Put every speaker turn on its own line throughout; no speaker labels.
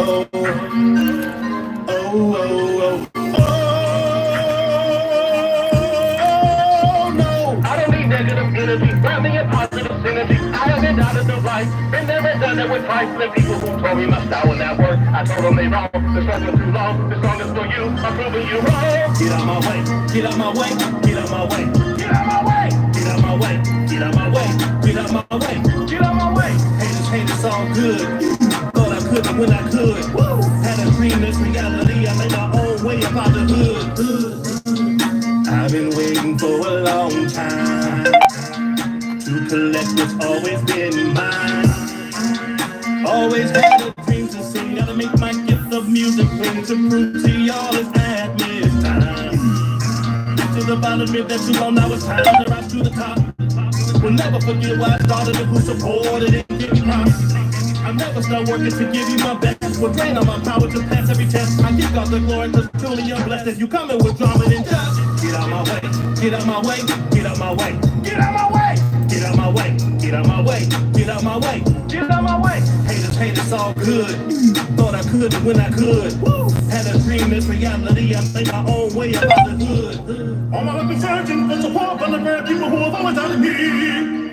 oh, no. I don't need negative energy, branding and positive synergy. I have been out of the life, been there and done it with trifling people who told me my style would not work. I told them they wrong, the song was too long, the song is for you, I'm proving you wrong. Get out my way, get out my way, get out my way, get out my way, get out my way, get out my way, get out my way, get out my way. Haters, haters, all good. Thought I couldn't when I could. Woo! Had a dream, this reality. I made my own way about the hood. I've been waiting for a long time to collect what's always been mine. Always had a dream to sing. Gotta make my gift of music ring to prove to y'all it's at this time. Get to the bottom of that too long. Now it's time to rise to the top. Will never forget why I started and who supported it. Give me promise. I never start working to give you my best. Will drain on my power to pass every test. I give God the glory cause truly I'm blessed. If you coming with drama then just get out my way, get out my way, get out my way, get out my way, get out my way, get out my way, get out my way, get out my way. Haters, haters, all good. Thought I could when I could. Woo! Had a dream, this reality. I made my own way about the hood. All my weapons searching for support from the very people who have always doubted me.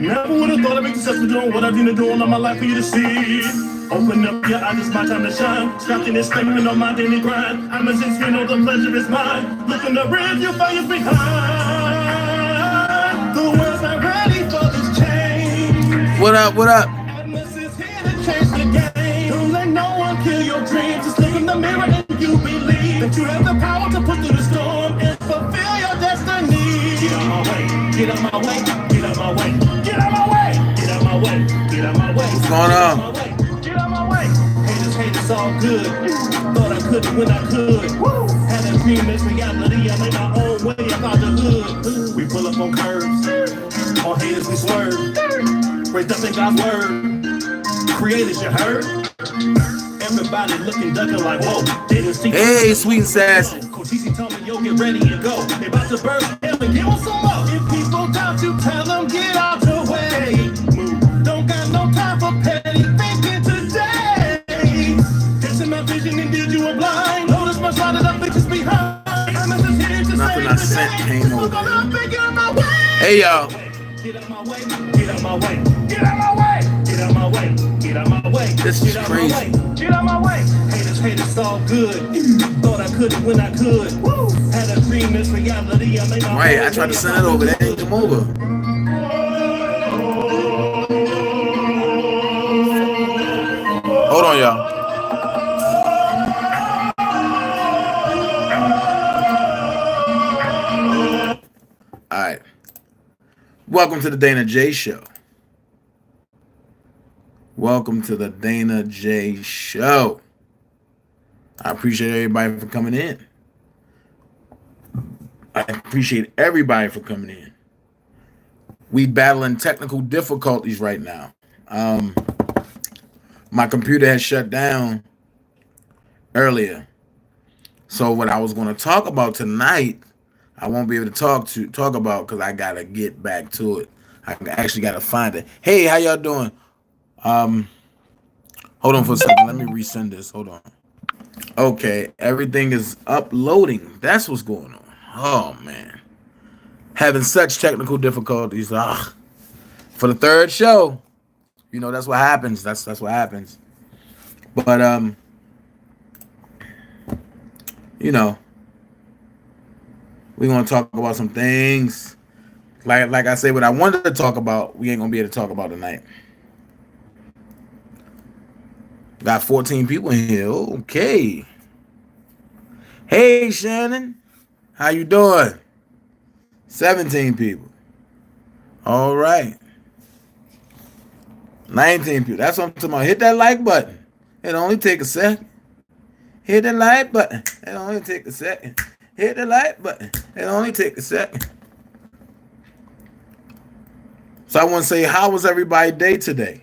Never would have thought I'd be successful doing what I've been doing all my life for you to see. Open up your eyes, it's my time to shine. Scratching and screaming on my daily grind. I'm a sincere, know the pleasure is mine. Look in the rear view, fire's behind. The world's not ready for this change.
What up, what up?
Atlas is here to change the game. Don't let no one kill your dreams. Just look in the mirror and you believe that you have the power to push through the storm and fulfill your destiny. Get out my way, get out my way, get out my way, get out my way, get out my way, get out my way.
What's going on?
Get out my way. Haters, haters, all good. Thought I couldn't when I could. Woo! Had a dream, this reality. I made my own way about the hood. We pull up on curves. On haters, we swerve. Raised up in God's word. Creators, you heard? Everybody looking, ducking like, whoa.
Hey, sweet and sassy.
Coach Easy told me, yo, get ready and go. They about to burst him and give them some more. If people doubt you, tell them, get out your way. Move. Don't got no time for petty thinking today. Catching my vision and did you a blind. Notice my shot of the bitches behind.
Nothing I sent came over. Hey, y'all.
Get out my way, get out my way, get out my way, get out my way, get out my way.
This is crazy.
Get out my way. Haters, haters, all good. Thought I couldn't when I could. Woo! Had a dream, this reality. I made my
Right, I tried to send it over. They ain't come over. Hold on, y'all. All right. Welcome to the Danajay Show. Welcome to the Danajay Show. I appreciate everybody for coming in. I appreciate everybody for coming in. We battling technical difficulties right now. My computer has shut down earlier. So what I was going to talk about tonight, I won't be able to talk about because I gotta get back to it. I actually gotta find it. Hey, how y'all doing? Hold on for a second. Let me resend this. Hold on. Okay, everything is uploading. That's what's going on. Oh man, having such technical difficulties. For the third show, you know that's what happens. That's what happens. But you know. We're going to talk about some things. Like I say, what I wanted to talk about, we ain't going to be able to talk about tonight. Got 14 people in here. Okay. Hey, Shannon. How you doing? 17 people. All right. 19 people. That's what I'm talking about. Hit that like button. It only take a second. Hit the like button. It only take a second. Hit the like button. It only take a second. So I want to say, how was everybody's day today?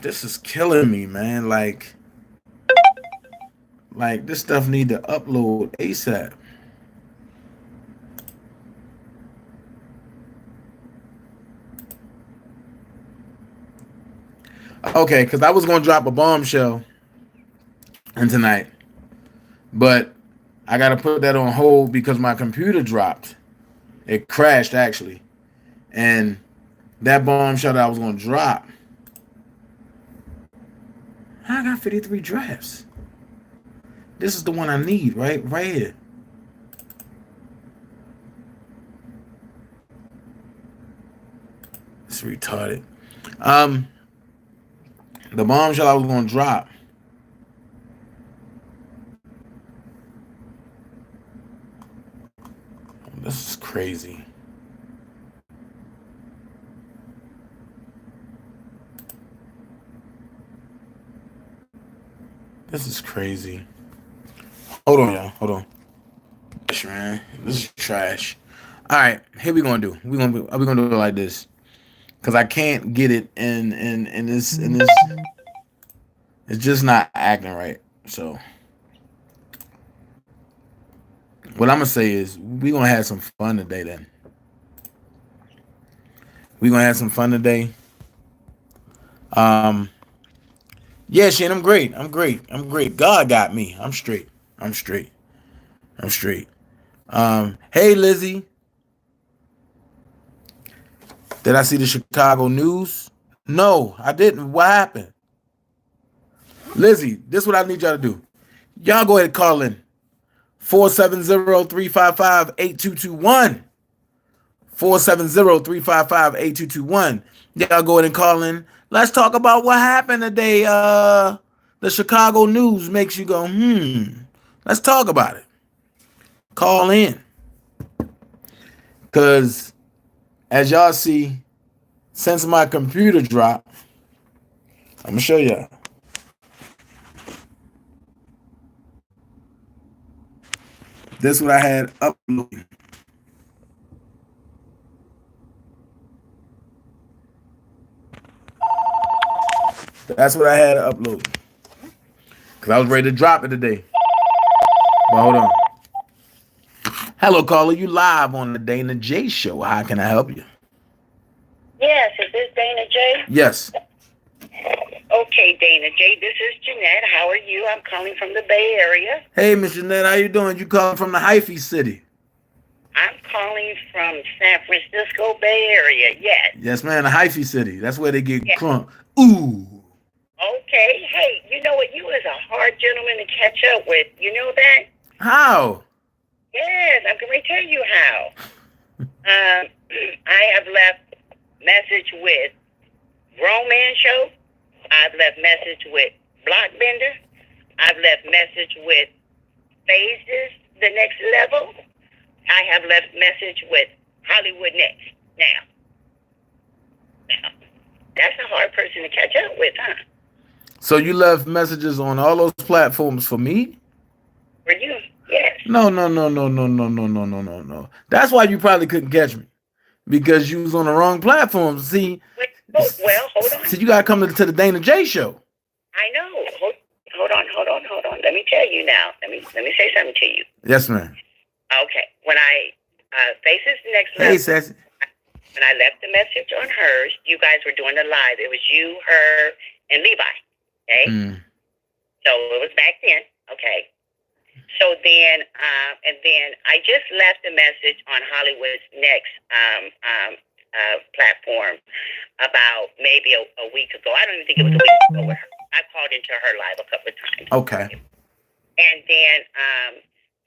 This is killing me, man. Like this stuff need to upload ASAP. Okay, because I was gonna drop a bombshell in tonight, but I gotta put that on hold because my computer dropped. It crashed actually, and that bombshell that I was gonna drop, I got 53 drafts. This is the one I need, right here. It's retarded. Um, the bombshell I was gonna drop. This is crazy. This is crazy. Hold on, y'all. Hold on. Man, this is trash. All right, here we gonna do. We gonna do it like this because I can't get it in this. It's just not acting right. So what I'm gonna say is we gonna have some fun today. Then we gonna have some fun today. Um, yeah, Shane, I'm great. I'm great. I'm great. God got me. I'm straight. I'm straight. I'm straight. Hey Lizzie, did I see the Chicago news? No, I didn't. What happened? Lizzie, this is what I need y'all to do. Y'all go ahead and call in 470-355-8221. 470-355-8221. Y'all go ahead and call in. Let's talk about what happened today. The Chicago news makes you go, Let's talk about it. Call in. Because as y'all see, since my computer dropped, I'm going to show y'all. This is what I had uploaded. That's what I had uploaded. Because I was ready to drop it today. But hold on. Hello, caller. You live on the Danajay show. How can I help you?
Yes, is this Danajay?
Yes.
Okay, Danajay, this is Jeanette. How are you? I'm calling from the Bay Area.
Hey, Miss Jeanette, how you doing? You calling from the hyphy city?
I'm calling from San Francisco Bay Area, yes.
Yes, man, the hyphy city. That's where they get crunk. Ooh.
Okay, hey, you know what? You is a hard gentleman to catch up with. You know that?
How?
Yes, I'm going to tell you how. I have left message with Grown Man Show. I've left message with Blockbender. I've left message with Phases, The Next Level. I have left message with Hollywood Next. Now, that's a hard person to catch up with, huh?
So you left messages on all those platforms for me?
For you, yes.
No. That's why you probably couldn't catch me. Because you was on the wrong platform. See,
well, hold on.
So you gotta come to the Danajay show.
I know. Hold on. Let me tell you now. Let me say something to you.
Yes, ma'am.
Okay. When I Faces the Next Level.
Hey, Sassy.
When I left the message on hers, you guys were doing the live. It was you, her, and Levi. Okay. So it was back then. Okay. So then, and then I just left a message on Hollywood's Next platform about maybe a week ago. I don't even think it was a week ago with her. I called into her live a couple of times.
Okay.
And then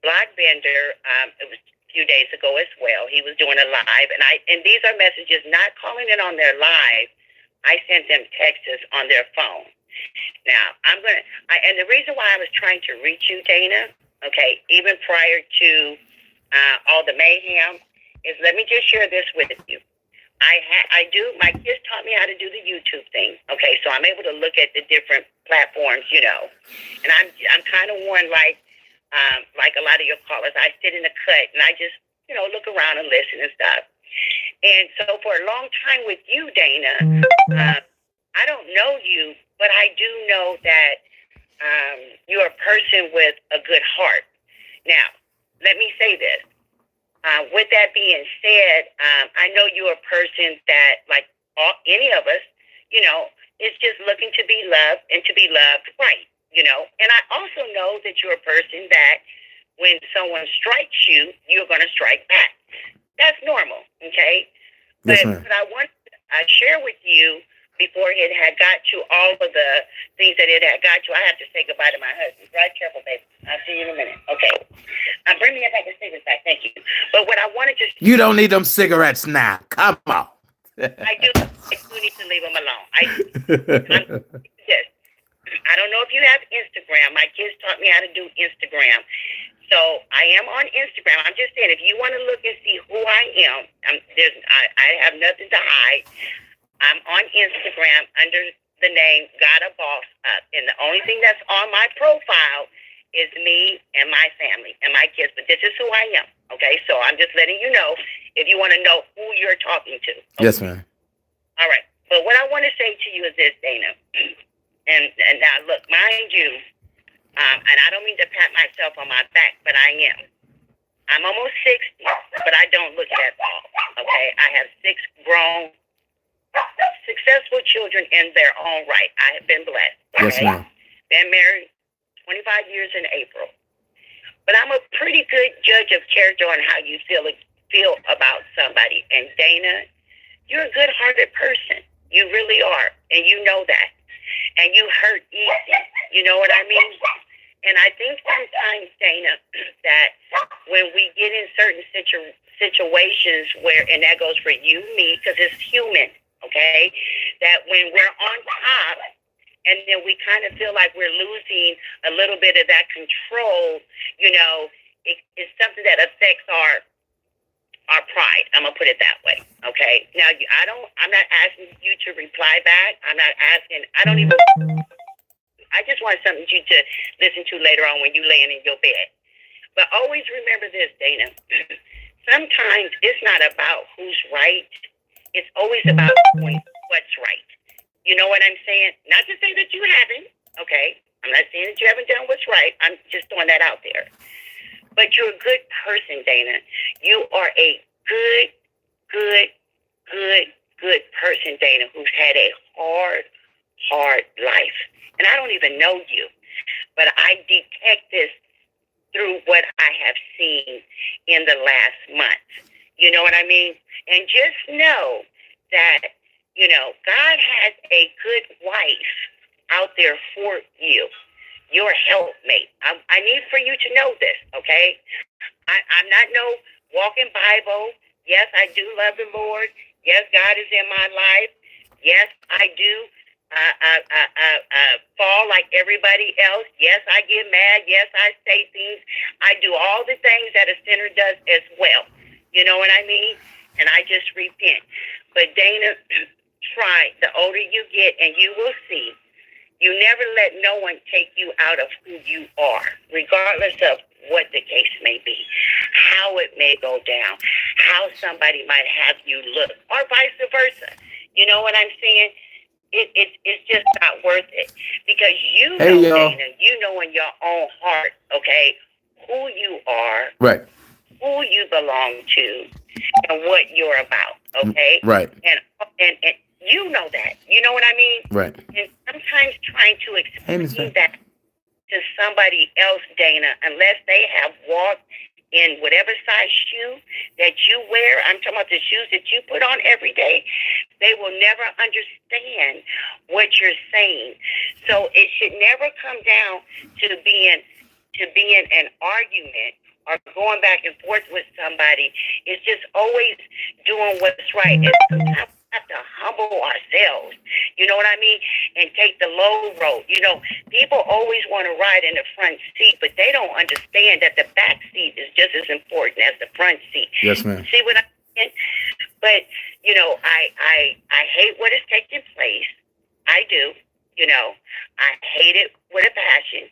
Blockbender, it was a few days ago as well. He was doing a live, and these are messages not calling in on their live. I sent them texts on their phone. Now and the reason why I was trying to reach you, Dana, okay, even prior to all the mayhem, is let me just share this with you. My kids taught me how to do the YouTube thing. Okay, so I'm able to look at the different platforms, and I'm kind of one like a lot of your callers. I sit in the cut and I just, look around and listen and stuff. And so for a long time with you, Dana, I don't know you, but I do know that you're a person with a good heart. Now, let me say this. With that being said, I know you're a person that, like any of us, It's just looking to be loved and to be loved right, And I also know that you're a person that when someone strikes you, you're going to strike back. That's normal, okay?
Yes,
But
ma'am.
what I share with you before it had got to all of the things that it had got to, I have to say goodbye to my husband. Drive careful, baby. I'll see you in a minute. Okay. Bring me a pack of cigarettes back. Thank you. But what I wanted to...
You don't need them cigarettes now. Come on.
I do need to leave them alone. Yes. I don't know if you have Instagram. My kids taught me how to do Instagram. So I am on Instagram. I'm just saying, if you want to look and see who I am, I have nothing to hide. I'm on Instagram under the name Got a Boss Up. And the only thing that's on my profile is me and my family and my kids. But this is who I am. Okay? So I'm just letting you know if you want to know who you're talking to. Okay?
Yes, ma'am.
All right. But what I want to say to you is this, Dana. And now, look, mind you, and I don't mean to pat myself on my back, but I am. I'm almost 60, but I don't look it at all. Okay? I have 6 grown, successful children in their own right. I have been blessed. Okay?
Yes, ma'am.
Been married 25 years in April. But I'm a pretty good judge of character on how you feel about somebody. And Dana, you're a good-hearted person. You really are. And you know that. And you hurt easy. You know what I mean? And I think sometimes, Dana, that when we get in certain situations where, and that goes for you, me, because it's human, okay, that when we're on top and then we kind of feel like we're losing a little bit of that control, it's something that affects our pride. I'm gonna put it that way. Okay. Now, I'm not asking you to reply back. I'm not asking. I just want something you to listen to later on when you laying in your bed. But always remember this, Dana. Sometimes it's not about who's right. It's always about doing what's right. You know what I'm saying? Not to say that you haven't. Okay. I'm not saying that you haven't done what's right. I'm just throwing that out there. But you're a good person, Dana. You are a good person, Dana, who's had a hard life. And I don't even know you, but I detect this through what I have seen in the last month. You know what I mean? And just know that, God has a good wife out there for you. Your helpmate. I need for you to know this, okay? I'm not no walking Bible. Yes, I do love the Lord. Yes, God is in my life. Yes, I do fall like everybody else. Yes, I get mad. Yes, I say things. I do all the things that a sinner does as well. You know what I mean? And I just repent. But Dana, try. The older you get, and you will see, you never let no one take you out of who you are, regardless of what the case may be, how it may go down, how somebody might have you look, or vice versa. You know what I'm saying? It's just not worth it. Because Dana, you know in your own heart, okay, who you are,
right,
who you belong to, and what you're about, okay?
Right.
And you know that. You know what I mean?
Right.
And sometimes trying to explain that to somebody else, Dana, unless they have walked in whatever size shoe that you wear, I'm talking about the shoes that you put on every day, they will never understand what you're saying. So it should never come down to being an argument or going back and forth with somebody. It's just always doing what's right. And sometimes we have to humble ourselves, you know what I mean, and take the low road. People always want to ride in the front seat, but they don't understand that the back seat is just as important as the front seat.
Yes, ma'am.
See what I'm saying? But, I hate what is taking place. I do. I hate it with a passion.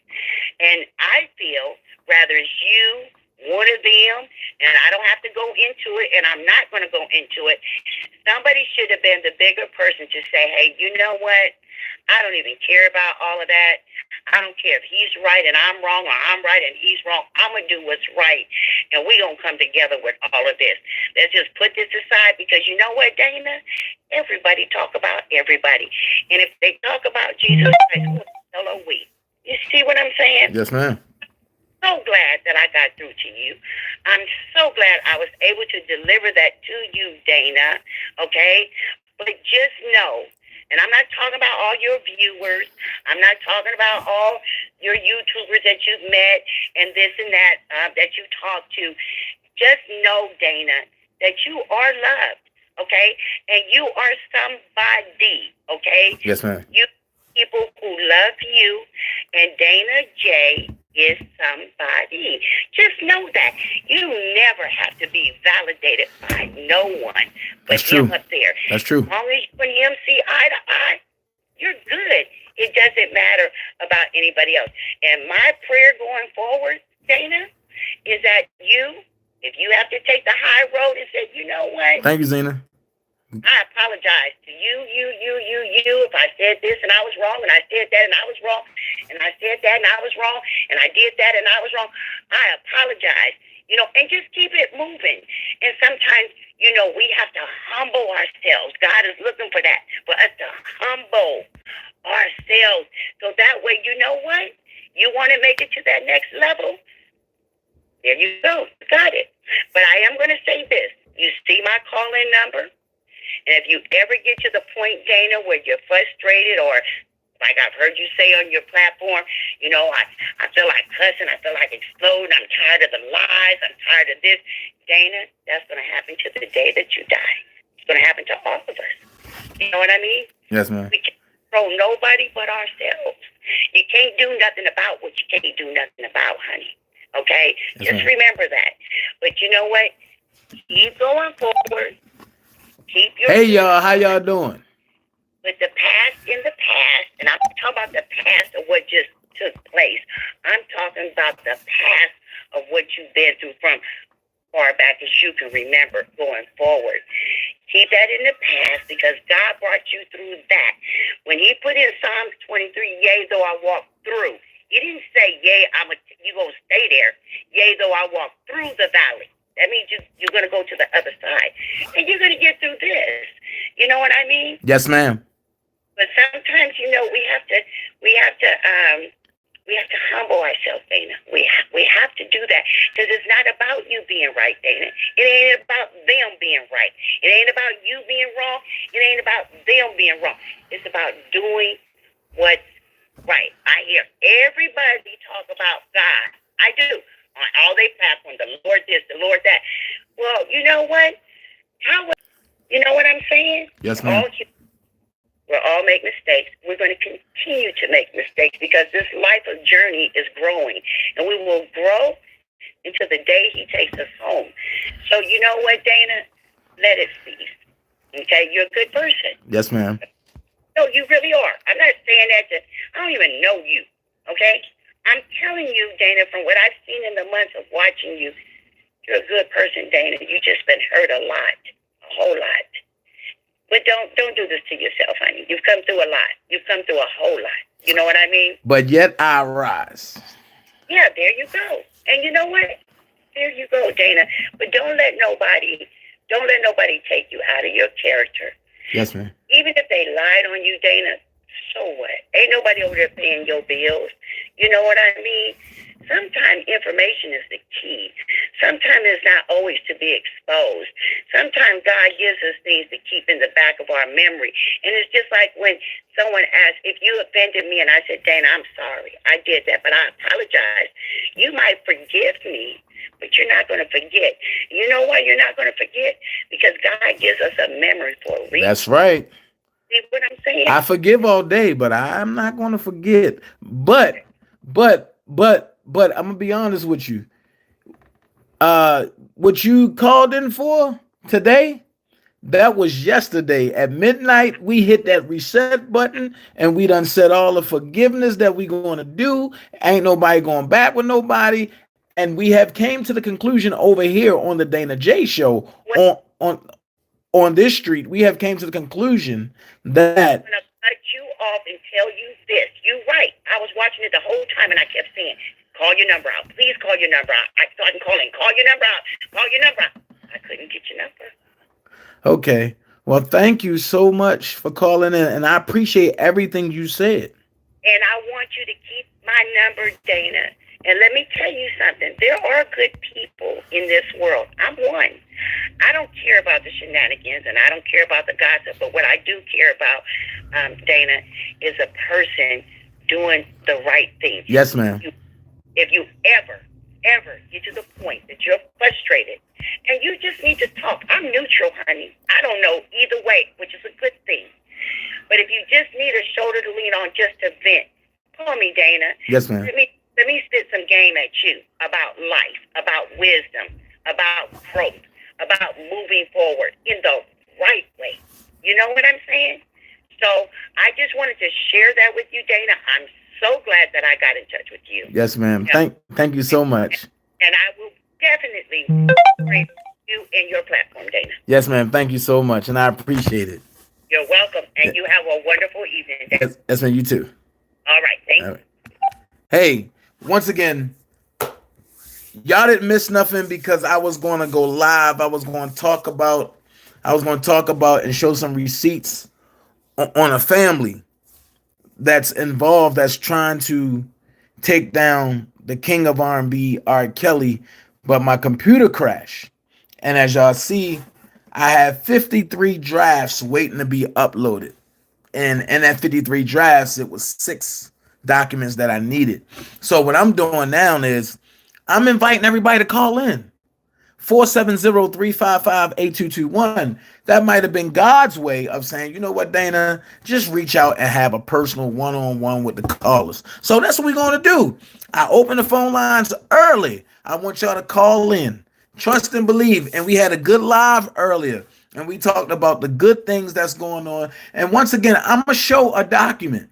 And I feel rather it's you, one of them, and I don't have to go into it, and I'm not going to go into it. Somebody should have been the bigger person to say, hey, you know what? I don't even care about all of that. I don't care if he's right and I'm wrong, or I'm right and he's wrong. I'm going to do what's right, and we're going to come together with all of this. Let's just put this aside, because you know what, Dana? Everybody talk about everybody. And if they talk about Jesus Christ, who the hell are we? You see what I'm saying?
Yes, ma'am.
So glad that I got through to you. I'm so glad I was able to deliver that to you, Dana. Okay? But just know, and I'm not talking about all your viewers. I'm not talking about all your YouTubers that you've met and this and that that you talk to. Just know, Dana, that you are loved, okay? And you are somebody, okay?
Yes, ma'am.
You people who love you, and Danajay is somebody. Just know that. You never have to be validated by no one but
That's true.
him up there.
That's true.
As long as you and him see eye to eye, you're good. It doesn't matter about anybody else. And my prayer going forward, Dana, is that if you have to take the high road and say, you know what?
Thank you, Zena.
I apologize to you, if I said this and I was wrong, and I said that and I was wrong, and I said that and I was wrong, and I did that and I was wrong. I apologize, and just keep it moving. And sometimes, we have to humble ourselves. God is looking for that, for us to humble ourselves. So that way, you know what? You want to make it to that next level? There you go. You got it. But I am going to say this. You see my call-in number? And if you ever get to the point, Dana, where you're frustrated, or like I've heard you say on your platform, I feel like cussing, I feel like exploding, I'm tired of the lies, I'm tired of this. Dana, that's going to happen to the day that you die. It's going to happen to all of us. You know what I mean?
Yes, ma'am.
We can't control nobody but ourselves. You can't do nothing about what you can't do nothing about, honey. Okay?
Yes,
just
ma'am.
remember that. But you know what? Keep going forward. Keep your
Hey, y'all. How y'all doing?
with the past in the past, and I'm talking about the past of what just took place. I'm talking about the past of what you've been through from far back as you can remember going forward. Keep that in the past, because God brought you through that. When he put in Psalms 23, yea, though I walk through, he didn't say, yea, you're going to stay there. Yea, though I walk through the valley. That means you're going to go to the other side. And you're going to get through this. You know what I mean?
Yes, ma'am.
But sometimes, we have to humble ourselves, Dana. We have to do that, because it's not about you being right, Dana. It ain't about them being right. It ain't about you being wrong. It ain't about them being wrong. It's about doing what's right. I hear everybody talk about God. I do. On all they platforms, the Lord this, the Lord that. Well, you know what? You know what I'm saying?
Yes, ma'am.
We'll all make mistakes. We're going to continue to make mistakes, because this life of journey is growing, and we will grow until the day he takes us home. So you know what, Dana? Let it cease. Okay? You're a good person.
Yes, ma'am.
No, you really are. I'm not saying that I don't even know you. Okay? I'm telling you, Dana, from what I've seen in the months of watching you, you're a good person, Dana. You've just been hurt a lot, a whole lot. But don't do this to yourself, honey. You've come through a lot. You've come through a whole lot. You know what I mean?
But yet I rise.
Yeah, there you go. And you know what? There you go, Dana. But don't let nobody take you out of your character.
Yes, ma'am.
Even if they lied on you, Dana, so what? Ain't nobody over there paying your bills. You know what I mean? Sometimes information is the key. Sometimes it's not always to be exposed. Sometimes God gives us things to keep in the back of our memory. And it's just like when someone asks, if you offended me, and I said, Dana, I'm sorry. I did that, but I apologize. You might forgive me, but you're not going to forget. You know why you're not going to forget? Because God gives us a memory for a reason.
That's right.
See what I'm saying?
I forgive all day, but I'm not going to forget. But I'm going to be honest with you. What you called in for today, that was yesterday. At midnight, we hit that reset button, and we done said all the forgiveness that we going to do. Ain't nobody going back with nobody. And we have came to the conclusion over here on the Danajay show on this street. We have came to the conclusion that
I'm going to cut you off and tell you this. You're right. I I was watching it the whole time, and I kept saying, call your number out. Please call your number out. I started calling. Call your number out. Call your number out. I couldn't get your number.
Okay. Well, thank you so much for calling in, and I appreciate everything you said.
And I want you to keep my number, Dana. And let me tell you something. There are good people in this world. I'm one. I don't care about the shenanigans, and I don't care about the gossip. But what I do care about, Dana, is a person doing the right thing.
Yes, ma'am.
If you ever get to the point that you're frustrated and you just need to talk, I'm neutral, honey. I don't know either way, which is a good thing. But if you just need a shoulder to lean on just to vent, call me, Dana.
Yes, ma'am.
Let me spit some game at you about life, about wisdom, about growth, about moving forward in the right way. You know what I'm saying? So I just wanted to share that with you, Dana. I'm so glad that I got in touch with you.
Yes, ma'am. Yeah. Thank you so much.
And I will definitely praise you and your platform, Dana.
Yes, ma'am. Thank you so much, and I appreciate it.
You're welcome, and you have a wonderful evening, Dana.
Yes, ma'am. You too.
All right. Thank you.
Hey, once again, y'all didn't miss nothing because I was going to go live. I was going to talk about and show some receipts on a family that's involved, that's trying to take down the king of R&B, R. Kelly, but my computer crashed. And as y'all see, I have 53 drafts waiting to be uploaded. And in that 53 drafts, it was 6 documents that I needed. So what I'm doing now is I'm inviting everybody to call in. 470-355-8221. That might have been God's way of saying, you know what, Dana, just reach out and have a personal one-on-one with the callers. So that's what we're going to do. I open the phone lines early. I want y'all to call in. Trust and believe. And we had a good live earlier, and we talked about the good things that's going on. And once again, I'm going to show a document.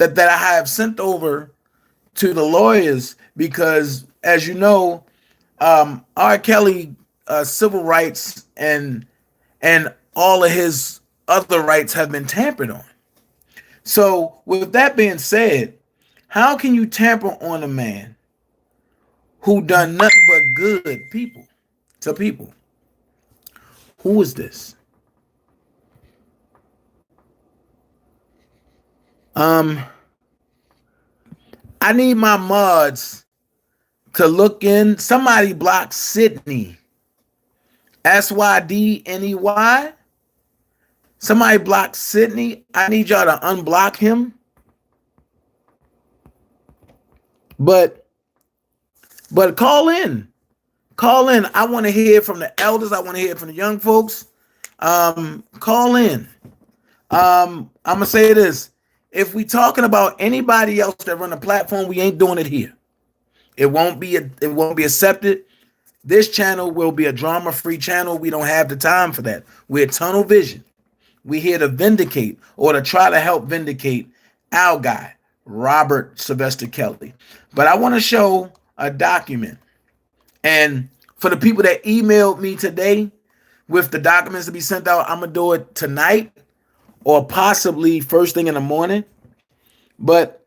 that I have sent over to the lawyers because, as you know, R. Kelly civil rights and all of his other rights have been tampered on. So with that being said, how can you tamper on a man who done nothing but good to people? Who is this? I need my mods to look in. Somebody block Sydney. SYDNEY. Somebody block Sydney. I need y'all to unblock him. But call in. Call in. I want to hear from the elders. I want to hear from the young folks. Call in. I'm gonna say this. If we talking about anybody else that run a platform, we ain't doing it here. It won't be accepted. This channel will be a drama-free channel. We don't have the time for that. We're tunnel vision. We're here to vindicate or to try to help vindicate our guy, Robert Sylvester Kelly. But I want to show a document. And for the people that emailed me today with the documents to be sent out, I'm going to do it tonight or possibly first thing in the morning. But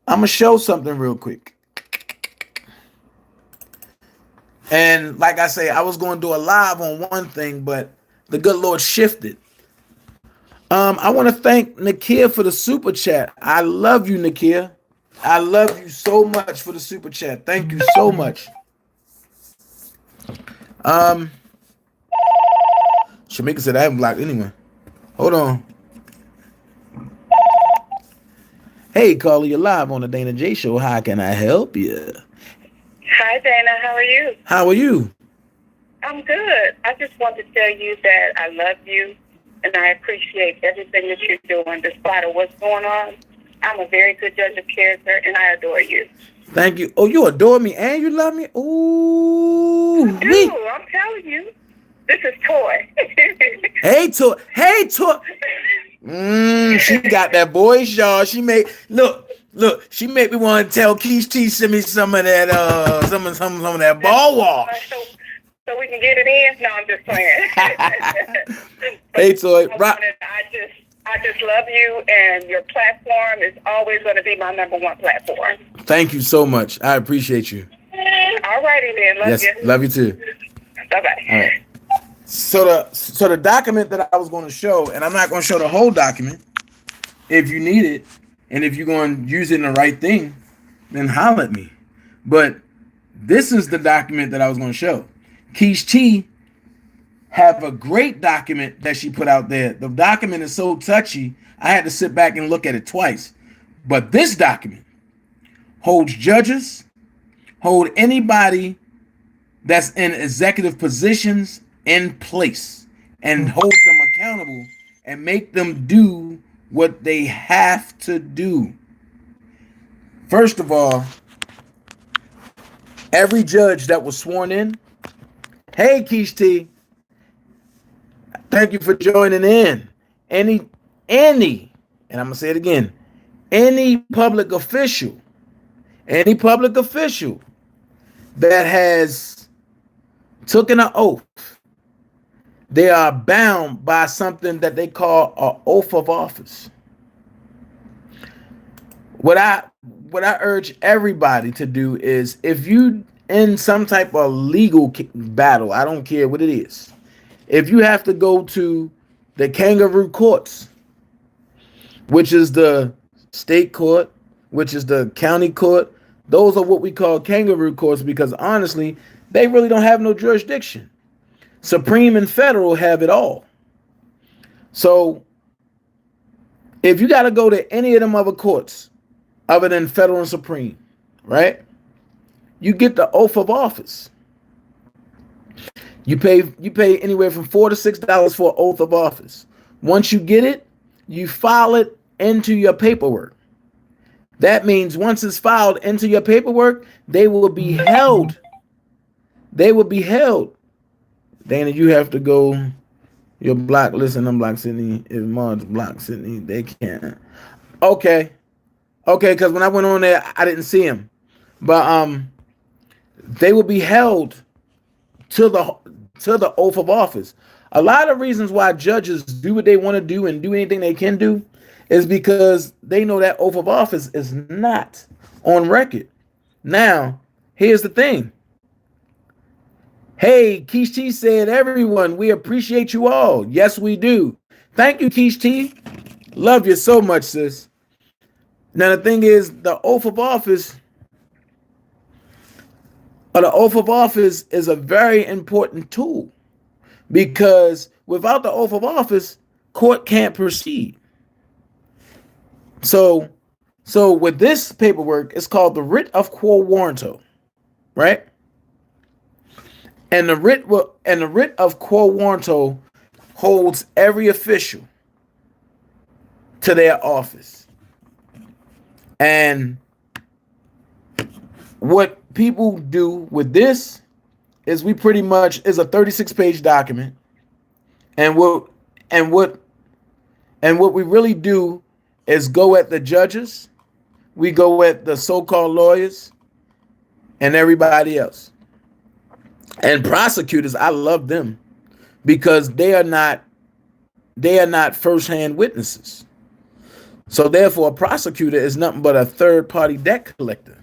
I'm going to show something real quick. And like I say, I was going to do a live on one thing, but the good Lord shifted. I want to thank Nakia for the super chat. I love you, Nakia. I love you so much for the super chat. Thank you so much. Shamika said I haven't blocked anyone. Hold on. Hey, caller, you're live on the Danajay Show. How can I help you?
Hi, Dana. How are you?
How are you?
I'm good. I just want to tell you that I love you and I appreciate everything that you're doing despite of what's going on. I'm a very good judge of character and I adore you.
Thank you. Oh, you adore me and you love me? Ooh.
I do. I'm telling you. This is Toy.
Hey, Toy. Hey, Toy. She got that voice, y'all. She made look. She made me want to tell Keith T send me some of that some of that ball wash.
So we can get it in. No, I'm just playing.
Hey, Toy.
I I just love you, and your platform is always going to be my number one platform.
Thank you so much. I appreciate you.
All righty then. Love you.
Love you too.
Bye-bye.
All right. So the document that I was going to show, and I'm not going to show the whole document. If you need it, and if you're going to use it in the right thing, then holler at me. But this is the document that I was going to show. Keish T have a great document that she put out there. The document is so touchy, I had to sit back and look at it twice. But this document holds judges, hold anybody that's in executive positions in place, and holds them accountable and make them do what they have to do. First of all, every judge that was sworn in, hey Keish T, thank you for joining in. Any, and I'm gonna say it again, any public official that has taken an oath, they are bound by something that they call an oath of office. What I urge everybody to do is, if you in some type of legal battle, I don't care what it is, if you have to go to the kangaroo courts, which is the state court, which is the county court, those are what we call kangaroo courts, because honestly, they really don't have no jurisdiction. Supreme and federal have it all. So if you got to go to any of them other courts other than federal and supreme, right? You get the oath of office. You pay anywhere from $4 to $6 for an oath of office. Once you get it, you file it into your paperwork. That means once it's filed into your paperwork, they will be held. They will be held. Dana, you have to go. You're blocked. Listen, I'm blocked, Sydney. If Marge blocked Sydney, they can't. Okay, because when I went on there, I didn't see him. But they will be held to the oath of office. A lot of reasons why judges do what they want to do and do anything they can do is because they know that oath of office is not on record. Now, here's the thing. Hey, Keish T said, everyone, we appreciate you all. Yes, we do. Thank you, Keish T. Love you so much, sis. Now, the thing is, the oath of office is a very important tool, because without the oath of office, court can't proceed. So with this paperwork, it's called the writ of quo warranto, right? And the writ of quo warranto holds every official to their office. And what people do with this is we pretty much is a 36-page document. And what we really do is go at the judges, we go at the so-called lawyers, and everybody else. And prosecutors, I love them because they are not first-hand witnesses. So therefore, a prosecutor is nothing but a third-party debt collector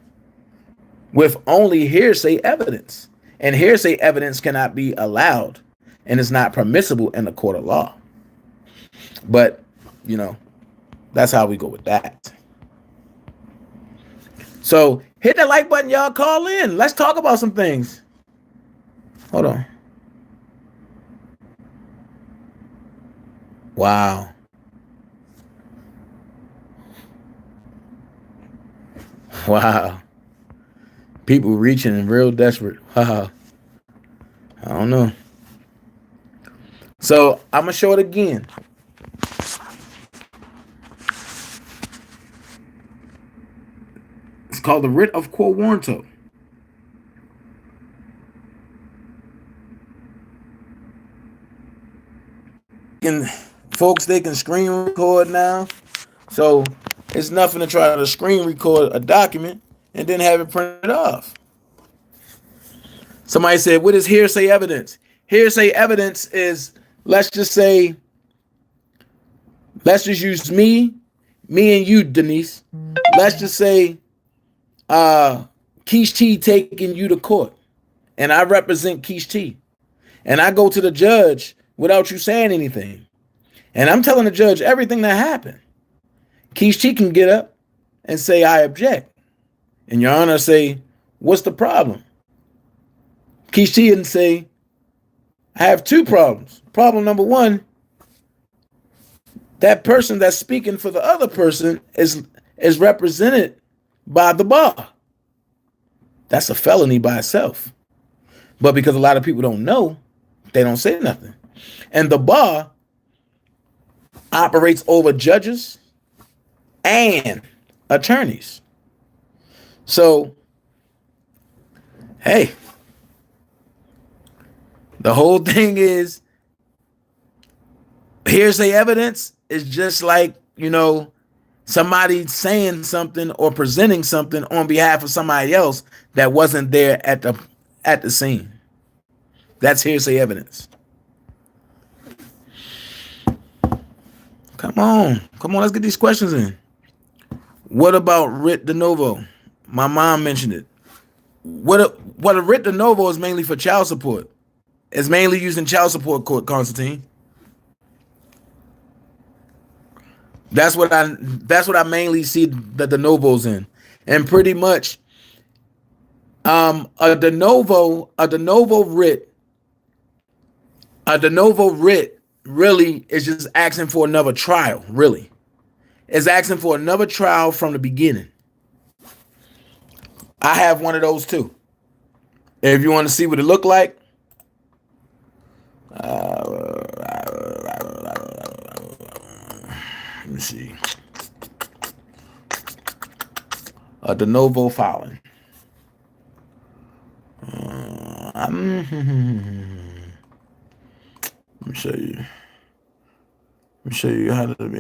with only hearsay evidence. And hearsay evidence cannot be allowed, and it's not permissible in the court of law. But, that's how we go with that. So hit that like button, y'all. Call in. Let's talk about some things. Hold on. Wow. Wow. People reaching and real desperate. Wow. I don't know. So I'm going to show it again. It's called the writ of quo warranto. Folks, they can screen record now. So it's nothing to try to screen record a document and then have it printed off. Somebody said, what is hearsay evidence? Hearsay evidence is, let's just say, let's just use me and you, Denise. Let's just say Keish T taking you to court, and I represent Keish T, and I go to the judge without you saying anything, and I'm telling the judge everything that happened. Keish T can get up and say, I object. And Your Honor say, what's the problem? Keish T didn't say, I have two problems. Problem number one, that person that's speaking for the other person is represented by the bar. That's a felony by itself. But because a lot of people don't know, they don't say nothing. And the bar operates over judges and attorneys. So, hey, the whole thing is hearsay evidence is just like, somebody saying something or presenting something on behalf of somebody else that wasn't there at the scene. That's hearsay evidence. Come on, let's get these questions in. What about writ de novo? My mom mentioned it. What a writ de novo is mainly for child support. It's mainly used in child support court, Constantine. That's what I mainly see the de novos in. And pretty much a de novo writ really is just asking for another trial, really. It's asking for another trial from the beginning. I have one of those too. If you want to see what it looked like, let me see. A de novo filing. Let me show you. Let me show you how to be.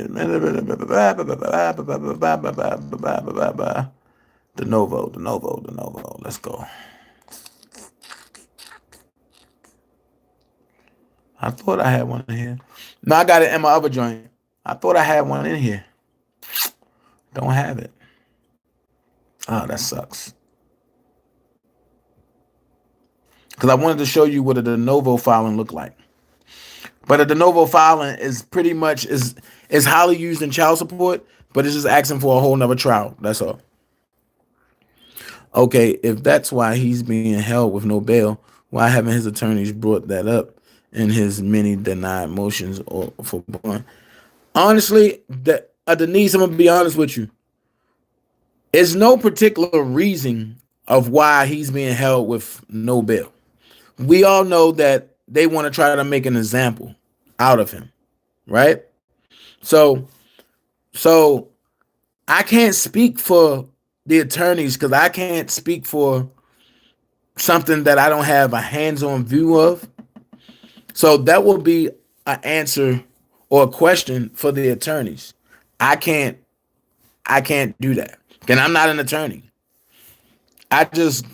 De novo. Let's go. I thought I had one in here. No, I got it in my other joint. I thought I had one in here. Don't have it. Oh, that sucks. Because I wanted to show you what a de novo filing looked like. But a de novo filing is pretty much is highly used in child support, but it's just asking for a whole nother trial. That's all. Okay, if that's why he's being held with no bail, why haven't his attorneys brought that up in his many denied motions or for bond? Honestly, Denise, I'm gonna be honest with you. There's no particular reason of why he's being held with no bail. We all know that they want to try to make an example out of him, right? So I can't speak for the attorneys because I can't speak for something that I don't have a hands-on view of. So that will be an answer or a question for the attorneys. I can't do that. And I'm not an attorney. I just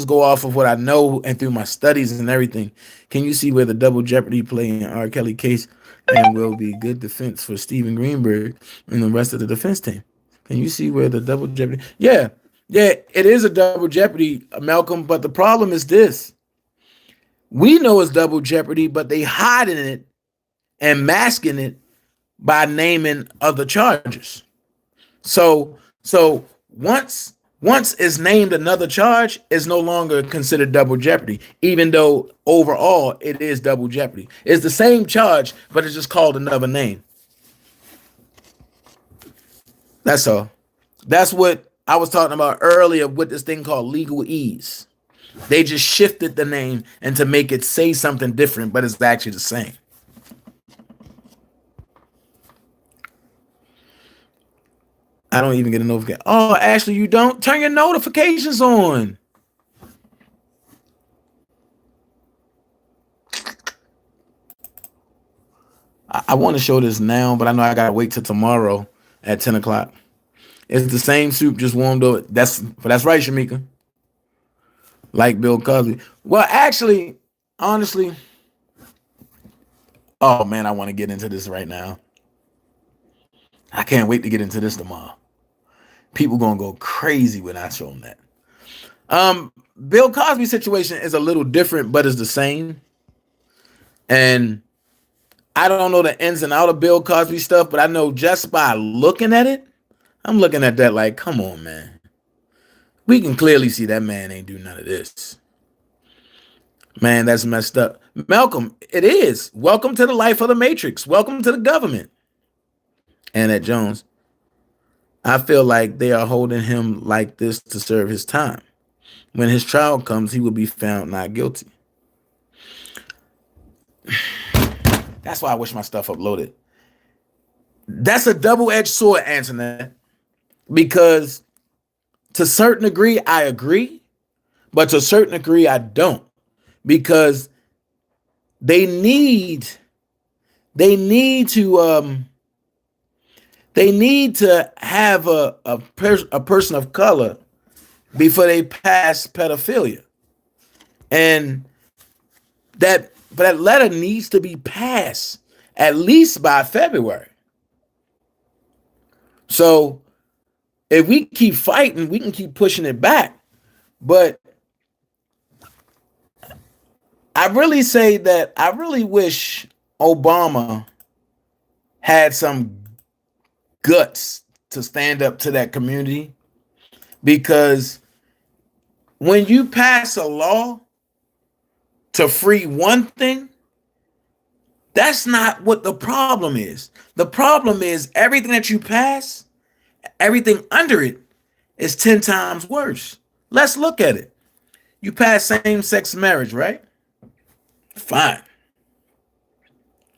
go off of what I know and through my studies and everything. Can you see where the double jeopardy play in R. Kelly case and will be good defense for Steven Greenberg and the rest of the defense team? Can you see where the double jeopardy? Yeah, it is a double jeopardy, Malcolm. But the problem is this. We know it's double jeopardy, but they hiding it and masking it by naming other charges. So once it's named another charge, it's no longer considered double jeopardy, even though overall it is double jeopardy. It's the same charge, but it's just called another name. That's all. That's what I was talking about earlier with this thing called legal ease. They just shifted the name and to make it say something different, but it's actually the same. I don't even get a notification. Oh, Ashley, you don't? Turn your notifications on. I want to show this now, but I know I got to wait till tomorrow at 10 o'clock. It's the same soup, just warmed up. That's right, Shamika. Like Bill Cosby. Well, actually, honestly, oh man, I want to get into this right now. I can't wait to get into this tomorrow. People gonna go crazy when I show them that. Bill Cosby situation is a little different, but it's the same. And I don't know the ins and out of Bill Cosby stuff, but I know just by looking at it, I'm looking at that like, come on, man. We can clearly see that man ain't do none of this. Man, that's messed up. Malcolm, it is. Welcome to the life of the Matrix. Welcome to the government. Annette Jones, I feel like they are holding him like this to serve his time. When his trial comes, he will be found not guilty. That's why I wish my stuff uploaded. That's a double-edged sword, Antoinette, because to a certain degree, I agree, but to a certain degree, I don't, because they need to have a person of color before they pass pedophilia, and that letter needs to be passed at least by February. So if we keep fighting, we can keep pushing it back. But I really say that I really wish Obama had some guts to stand up to that community, because when you pass a law to free one thing, that's not what the problem is. The problem is everything that you pass, everything under it is 10 times worse. Let's look at it. You pass same-sex marriage, right? Fine.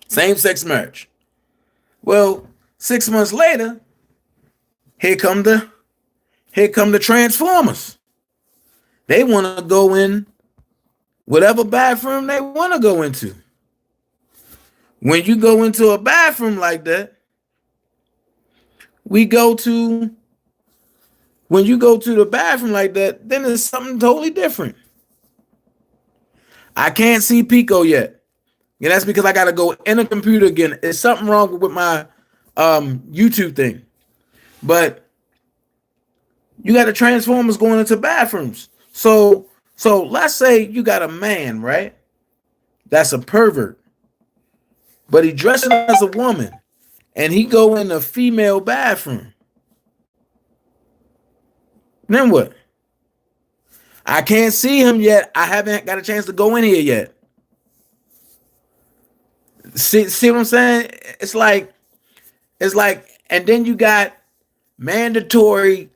Same-sex marriage. Well, 6 months later, here come the Transformers. They want to go in whatever bathroom they want to go into. When you go into a bathroom like that, when you go to the bathroom like that, then it's something totally different. I can't see Pico yet. And that's because I got to go in a computer again. There's something wrong with my YouTube thing. But you got the Transformers going into bathrooms. So let's say you got a man, right? That's a pervert. But he dressing as a woman and he go in a female bathroom. Then what? I can't see him yet. I haven't got a chance to go in here yet. See what I'm saying? It's like, and then you got mandatory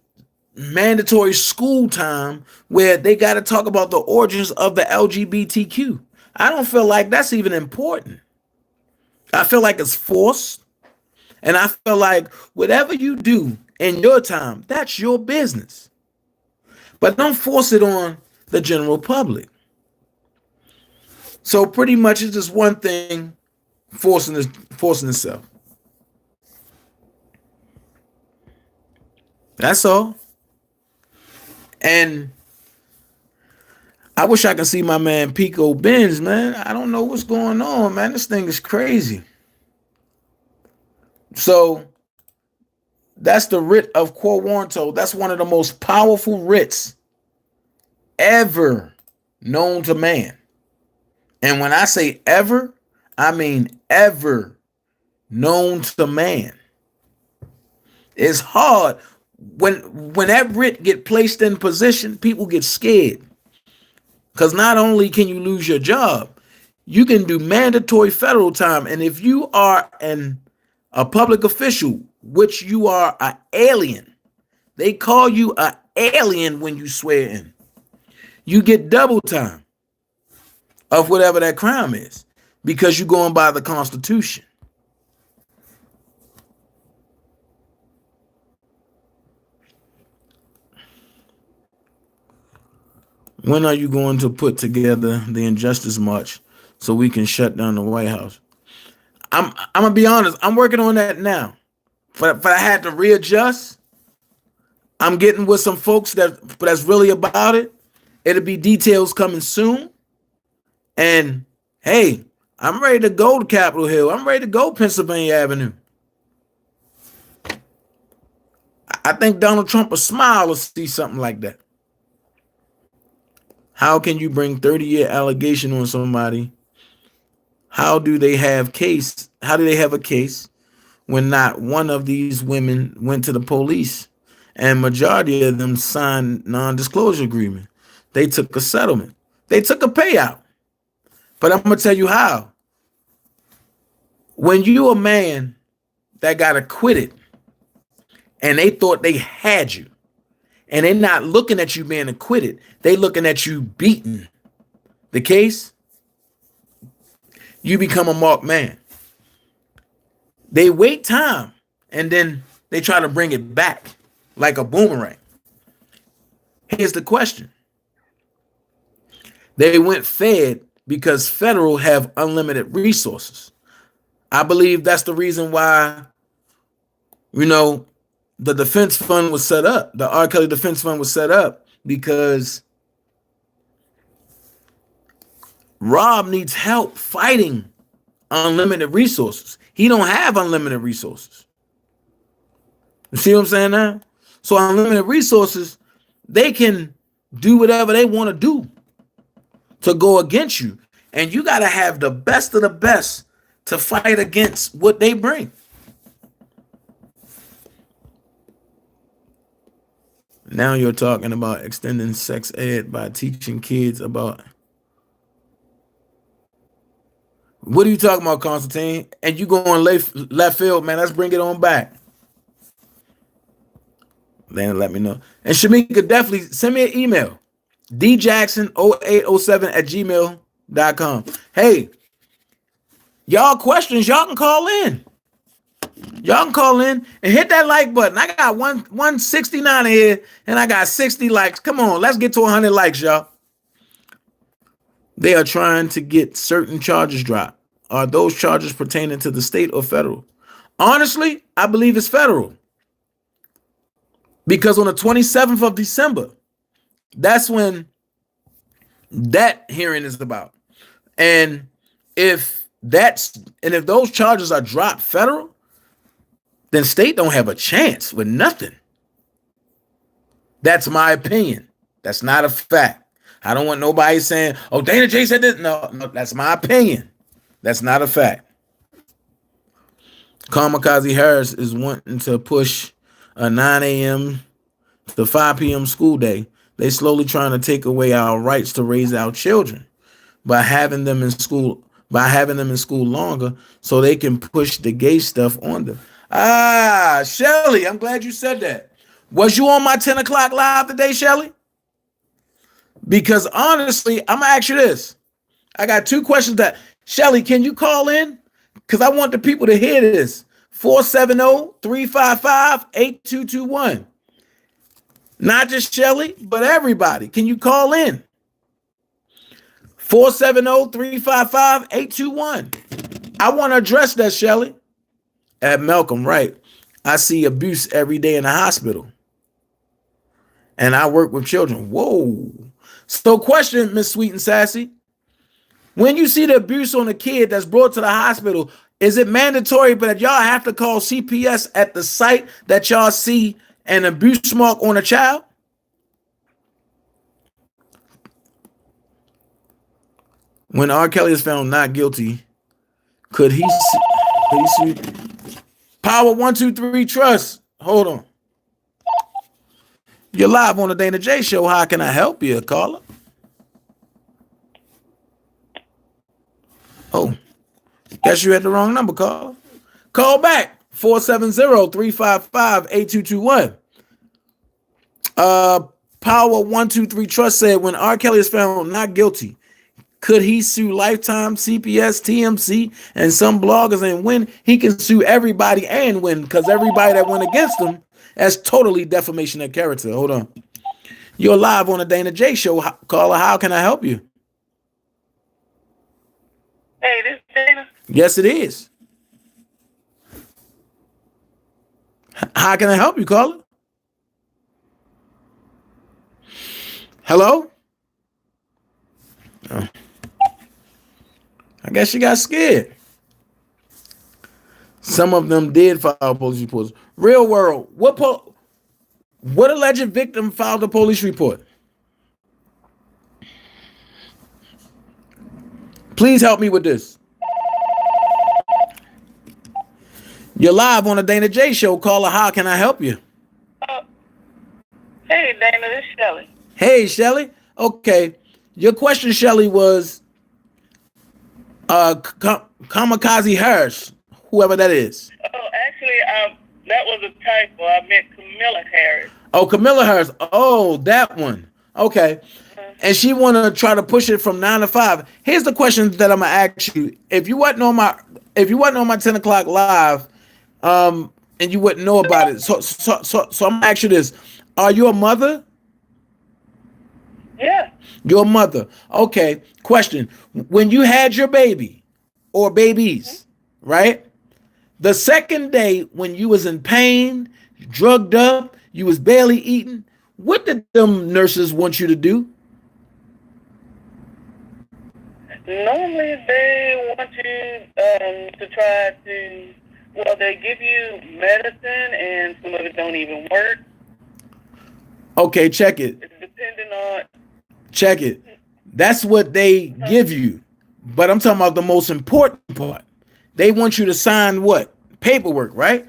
school time where they got to talk about the origins of the LGBTQ. I don't feel like that's even important. I feel like it's forced. And I feel like whatever you do in your time, that's your business. But don't force it on the general public. So pretty much it's just one thing forcing itself. That's all. And I wish I could see my man Pico Benz, man. I don't know what's going on, man. This thing is crazy. So that's the writ of quo warranto. That's one of the most powerful writs ever known to man. And when I say ever, I mean ever known to man. It's hard. When that writ get placed in position, people get scared. Because not only can you lose your job, you can do mandatory federal time. And if you are a public official, which you are an alien, they call you an alien when you swear in. You get double time of whatever that crime is because you're going by the Constitution. When are you going to put together the Injustice March so we can shut down the White House? I'm gonna be honest. I'm working on that now. But I had to readjust. I'm getting with some folks that's really about it. It'll be details coming soon. And hey, I'm ready to go to Capitol Hill. I'm ready to go Pennsylvania Avenue. I think Donald Trump will smile to see something like that. How can you bring 30-year allegation on somebody? How do they have case? How do they have a case when not one of these women went to the police and majority of them signed non-disclosure agreement? They took a settlement. They took a payout. But I'm going to tell you how. When you a man that got acquitted and they thought they had you, and they're not looking at you being acquitted, they looking at you beating the case, you become a marked man. They wait time and then they try to bring it back like a boomerang. Here's the question. They went fed because federal have unlimited resources. I believe that's the reason why, the defense fund was set up. The R. Kelly defense fund was set up because Rob needs help fighting unlimited resources. He don't have unlimited resources. You see what I'm saying now? So unlimited resources, they can do whatever they want to do to go against you. And you got to have the best of the best to fight against what they bring. Now you're talking about extending sex ed by teaching kids about. What are you talking about, Constantine? And you go on left field, man. Let's bring it on back. Then let me know. And Shamika, definitely send me an email. djackson0807@gmail.com. Hey, y'all questions, y'all can call in. Y'all can call in and hit that like button. I got 169 here and I got 60 likes. Come on, let's get to 100 likes, y'all. They are trying to get certain charges dropped. Are those charges pertaining to the state or federal? Honestly, I believe it's federal. Because on the 27th of December, that's when that hearing is about. And if those charges are dropped federal, then state don't have a chance with nothing. That's my opinion. That's not a fact. I don't want nobody saying, oh, Danajay said this. No, that's my opinion. That's not a fact. Kamikaze Harris is wanting to push a 9 a.m. to 5 p.m. school day. They slowly trying to take away our rights to raise our children by having them in school longer so they can push the gay stuff on them. Ah, Shelly, I'm glad you said that. Was you on my 10 o'clock live today, Shelly? Because honestly, I'm going to ask you this. I got two questions Shelly, can you call in? Because I want the people to hear this. 470-355-8221. Not just Shelly, but everybody. Can you call in? 470-355-821. I want to address that, Shelly. At Malcolm, right. I see abuse every day in the hospital. And I work with children. Whoa. So question, Miss Sweet and Sassy. When you see the abuse on a kid that's brought to the hospital, is it mandatory that y'all have to call CPS at the site that y'all see an abuse mark on a child? When R. Kelly is found not guilty, could he sue? Power 123 Trust. Hold on. You're live on the Danajay Show. How can I help you, caller? Oh, guess you had the wrong number, caller. Call back 470-355-8221. Power 123 Trust said when R. Kelly is found not guilty, could he sue Lifetime, CPS, TMC, and some bloggers and win? He can sue everybody and win because everybody that went against him, that's totally defamation of character. Hold on. You're live on the Danajay Show. Caller, how can I help you?
Hey, this is Dana.
Yes, it is. How can I help you, caller? Hello? Oh. I guess she got scared. Some of them did file police reports. Real world, What alleged victim filed a police report? Please help me with this. You're live on the Danajay show. Caller, how can I help you?
Hey, Dana, this is Shelly.
Hey, Shelly. Okay. Your question, Shelly, was Kamikaze Harris, whoever that is.
Oh, actually, that was a typo. I meant Camilla Harris.
Oh, Camilla Harris. Oh, that one. Okay. And she want to try to push it from 9 to 5. Here's the question that I'm gonna ask you. If you wasn't on my 10 o'clock live, and you wouldn't know about it, so I'm gonna ask you this: are you a mother?
Yeah.
Your mother. Okay. Question: when you had your baby or babies, right? The second day when you was in pain, drugged up, you was barely eating, what did them nurses want you to do?
Normally, they want you to try to, well, they give you medicine, and some of it don't even work.
Okay, check it.
It's depending on.
Check it. That's what they give you. But I'm talking about the most important part. They want you to sign what? Paperwork, right?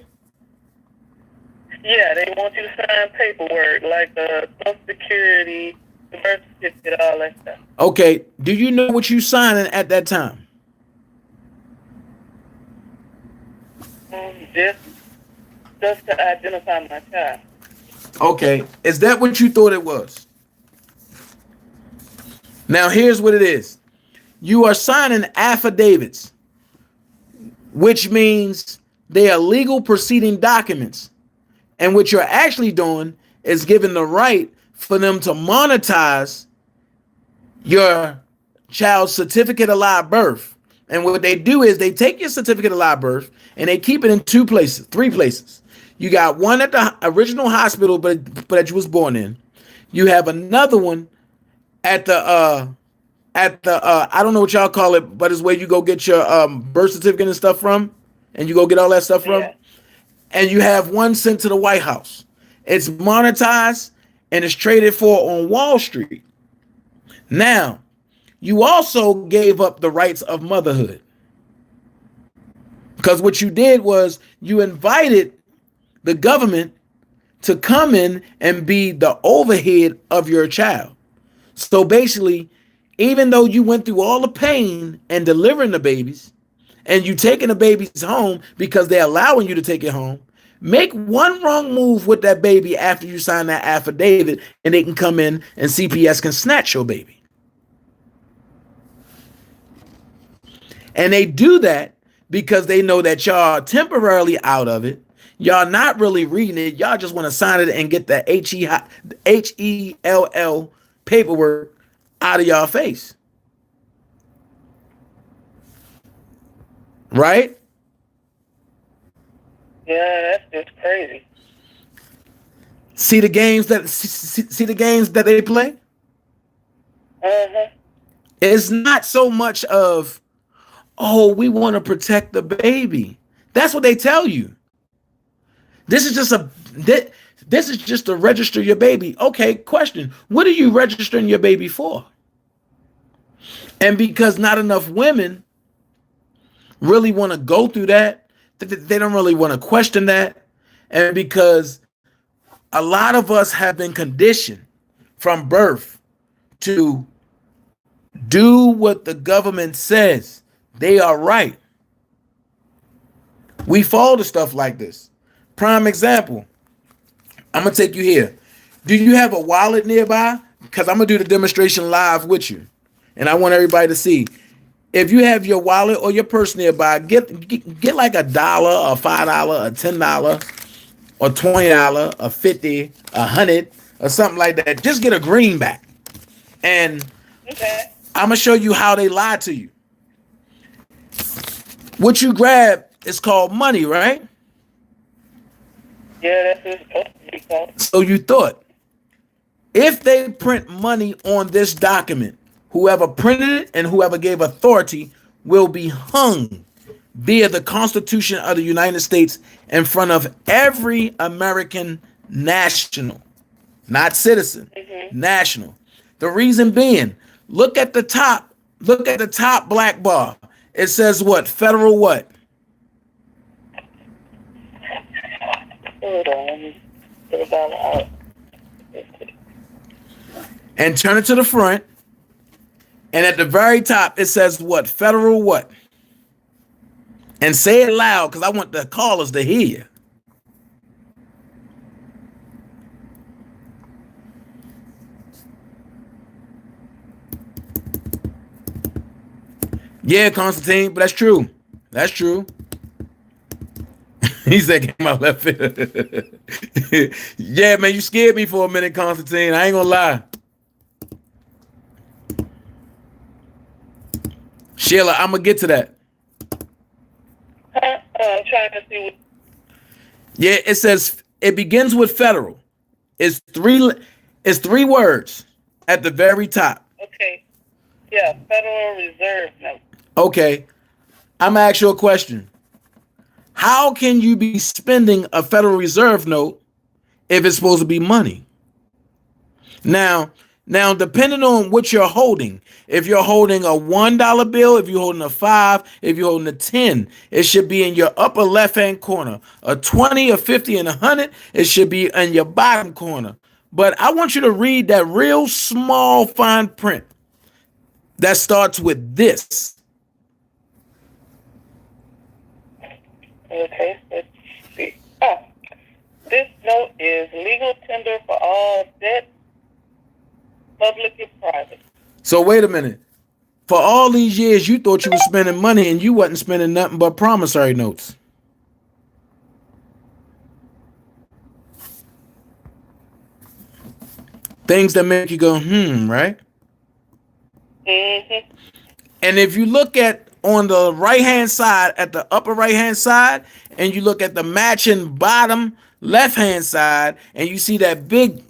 Yeah, they want you to sign paperwork like Social Security, the birth certificate, all that stuff.
Okay. Do you know what you signing at that time?
Just to identify my child.
Okay. Is that what you thought it was? Now, here's what it is. You are signing affidavits, which means they are legal proceeding documents. And what you're actually doing is giving the right for them to monetize your child's certificate of live birth. And what they do is they take your certificate of live birth and they keep it in three places. You got one at the original hospital, but that you was born in. You have another one at the I don't know what y'all call it, but it's where you go get your birth certificate and stuff from, and you go get all that stuff from.
Yeah.
And you have one sent to the White House. It's monetized and it's traded for on Wall Street. Now, you also gave up the rights of motherhood. Because what you did was you invited the government to come in and be the overhead of your child. So basically, even though you went through all the pain and delivering the babies, and you taking the babies home because they're allowing you to take it home, make one wrong move with that baby after you sign that affidavit, and they can come in and CPS can snatch your baby. And they do that because they know that y'all are temporarily out of it. Y'all not really reading it. Y'all just want to sign it and get the HELL paperwork out of y'all face. Right?
Yeah, that's just crazy.
See the games that they play? It's not so much of, oh, we want to protect the baby. That's what they tell you. This is just to register your baby. Okay, question. What are you registering your baby for? And because not enough women really want to go through that, they don't really want to question that. And because a lot of us have been conditioned from birth to do what the government says they are right. We fall to stuff like this. Prime example. I'm going to take you here. Do you have a wallet nearby? Because I'm going to do the demonstration live with you. And I want everybody to see. If you have your wallet or your purse nearby, get like $1, or $5, or $10, or $20, or $50, $100, or something like that. Just get a greenback. And I'm going to show you how they lie to you. What you grab is called money, right?
Yeah, that's what it's supposed to be called.
So you thought, if they print money on this document, whoever printed it and whoever gave authority will be hung via the Constitution of the United States in front of every American national, not citizen, national. The reason being, look at the top black bar. It says what? Federal what?
Hold on. Let me put it down out.
And turn it to the front. And at the very top, it says what? Federal what? And say it loud because I want the callers to hear you. Yeah, Constantine, but that's true. That's true. He said, "Get my left foot." Yeah, man, you scared me for a minute, Constantine. I ain't gonna lie. Sheila, I'm gonna get to that.
I'm trying to see what.
Yeah, it says it begins with federal. It's three words at the very top.
Okay. Yeah, Federal Reserve note.
Okay, I'm gonna ask you a question. How can you be spending a Federal Reserve note if it's supposed to be money? Now, depending on what you're holding, if you're holding a $1 bill, if you're holding a 5, if you're holding a 10, it should be in your upper left-hand corner. A 20, a 50, and a 100, it should be in your bottom corner. But I want you to read that real small fine print that starts with this.
Okay, let's see. This note is legal tender for all debt, public and private.
So wait a minute. For all these years, you thought you were spending money and you wasn't spending nothing but promissory notes. Things that make you go, right?
Mm-hmm.
And if you look at on the right-hand side, at the upper right-hand side, and you look at the matching bottom left-hand side, and you see that big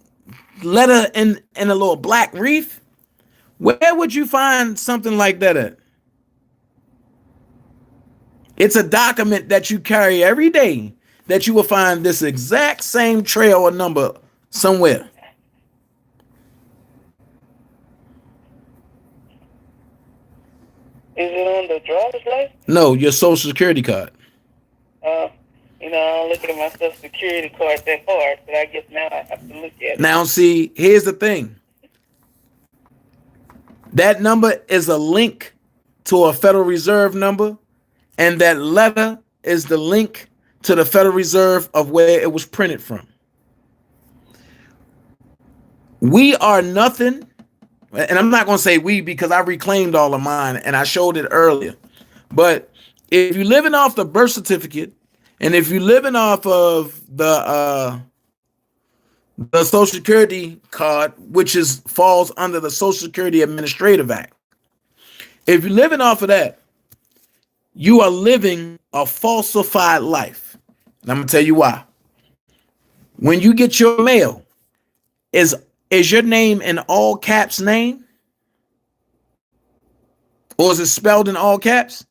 letter in a little black wreath, where would you find something like that at? It's a document that you carry every day that you will find this exact same trail or number somewhere.
Is it on the driver's license?
No, your social security card.
I don't look at my social security card that hard, but I guess now I have to look at it.
Now, see, here's the thing. That number is a link to a Federal Reserve number, and that letter is the link to the Federal Reserve of where it was printed from. We are nothing, and I'm not going to say we because I reclaimed all of mine and I showed it earlier. But if you're living off the birth certificate, and if you're living off of the Social Security card, which falls under the Social Security Administrative Act, if you're living off of that, you are living a falsified life. And I'm gonna tell you why. When you get your mail, is your name in all caps name? Or is it spelled in all caps?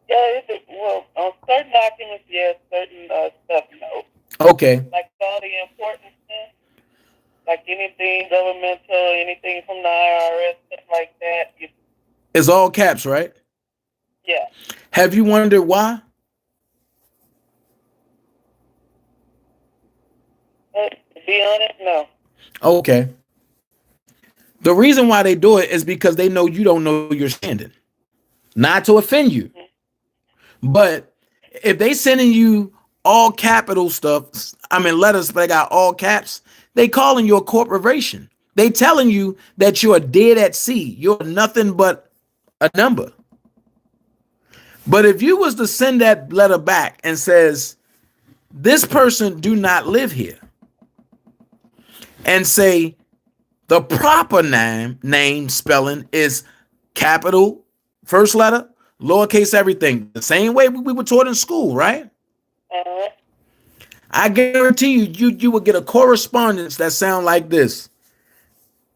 Yeah, well, on certain documents, yes, certain stuff, no.
Okay.
Like all the important stuff, like anything governmental, anything from the IRS, stuff like that.
It's all caps, right?
Yeah.
Have you wondered why?
To be honest, no.
Okay. The reason why they do it is because they know you don't know your standing. Not to offend you. But if they sending you all capital stuff, letters that got all caps, they calling you a corporation. They telling you that you're dead at sea. You're nothing but a number. But if you was to send that letter back and says, this person do not live here, and say the proper name spelling is capital, first letter, lowercase everything, the same way we were taught in school, right?
Uh-huh.
I guarantee you will get a correspondence that sound like this.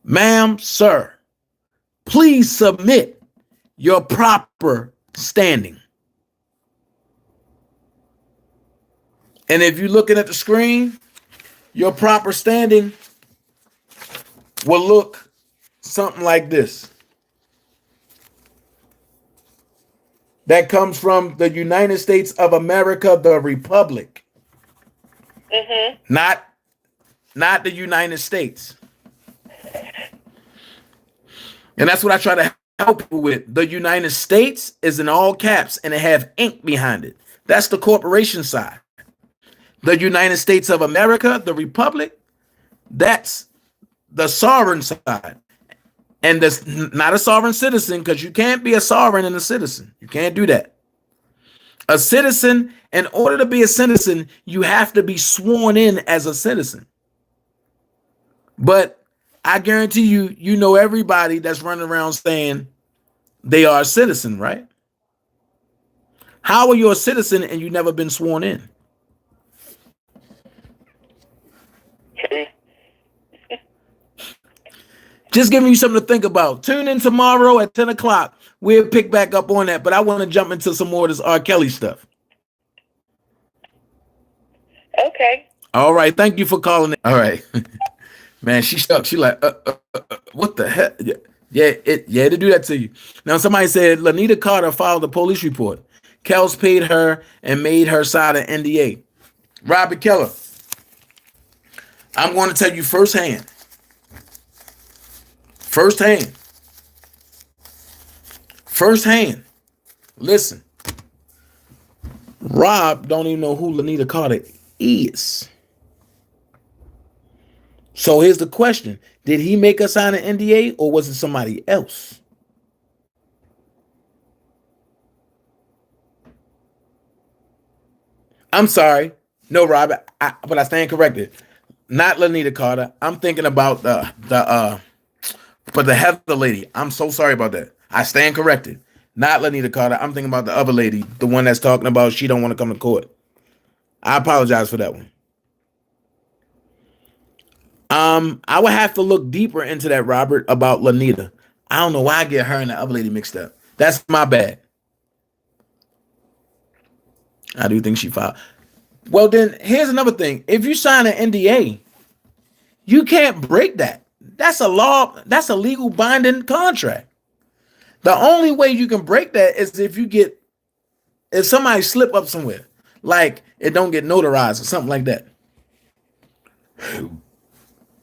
Ma'am, sir, please submit your proper standing. And if you're looking at the screen, your proper standing will look something like this. That comes from the United States of America, the Republic. Not the United States. And that's what I try to help people with. The United States is in all caps and it have ink behind it. That's the corporation side. The United States of America, the Republic, that's the sovereign side. And that's not a sovereign citizen, because you can't be a sovereign and a citizen. You can't do that. A citizen, in order to be a citizen, you have to be sworn in as a citizen. But I guarantee you, you know everybody that's running around saying they are a citizen, right? How are you a citizen and you never been sworn in? Just giving you something to think about. Tune in tomorrow at 10 o'clock. We'll pick back up on that, but I want to jump into some more of this R. Kelly stuff.
Okay.
All right. Thank you for calling in. All right. Man, she stuck. She like, what the hell? Yeah, to do that to you. Now, somebody said Lanita Carter filed a police report. Kels paid her and made her sign an NDA. Robert Keller, I'm going to tell you firsthand. Firsthand. Listen. Rob don't even know who Lanita Carter is. So here's the question. Did he make us sign an NDA or was it somebody else? I'm sorry. No, Rob, but I stand corrected. Not Lanita Carter. I'm thinking about the Heather lady. I'm so sorry about that. I stand corrected. Not Lanita Carter. I'm thinking about the other lady, the one that's talking about she don't want to come to court. I apologize for that one. I would have to look deeper into that, Robert, about Lanita. I don't know why I get her and the other lady mixed up. That's my bad. I do think she filed. Well, then here's another thing. If you sign an NDA, you can't break that. That's a law. That's a legal binding contract. The only way you can break that is if somebody slip up somewhere, like it don't get notarized or something like that.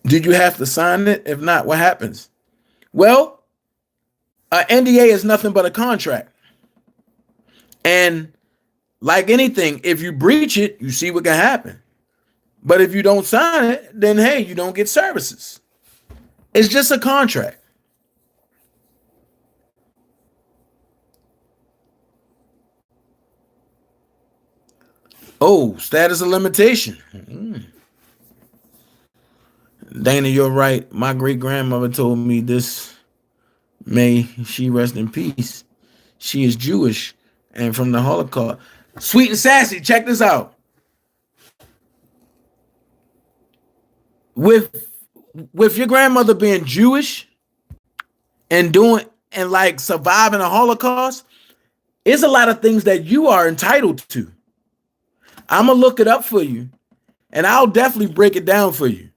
Did you have to sign it? If not, what happens? Well, an NDA is nothing but a contract. And like anything, if you breach it, you see what can happen. But if you don't sign it, then hey, you don't get services. It's just a contract. Oh, status of limitation. Dana, you're right. My great grandmother told me this. May she rest in peace. She is Jewish and from the Holocaust. Sweet and sassy, check this out. With your grandmother being Jewish and like surviving a Holocaust, it's a lot of things that you are entitled to. I'm gonna look it up for you, and I'll definitely break it down for you.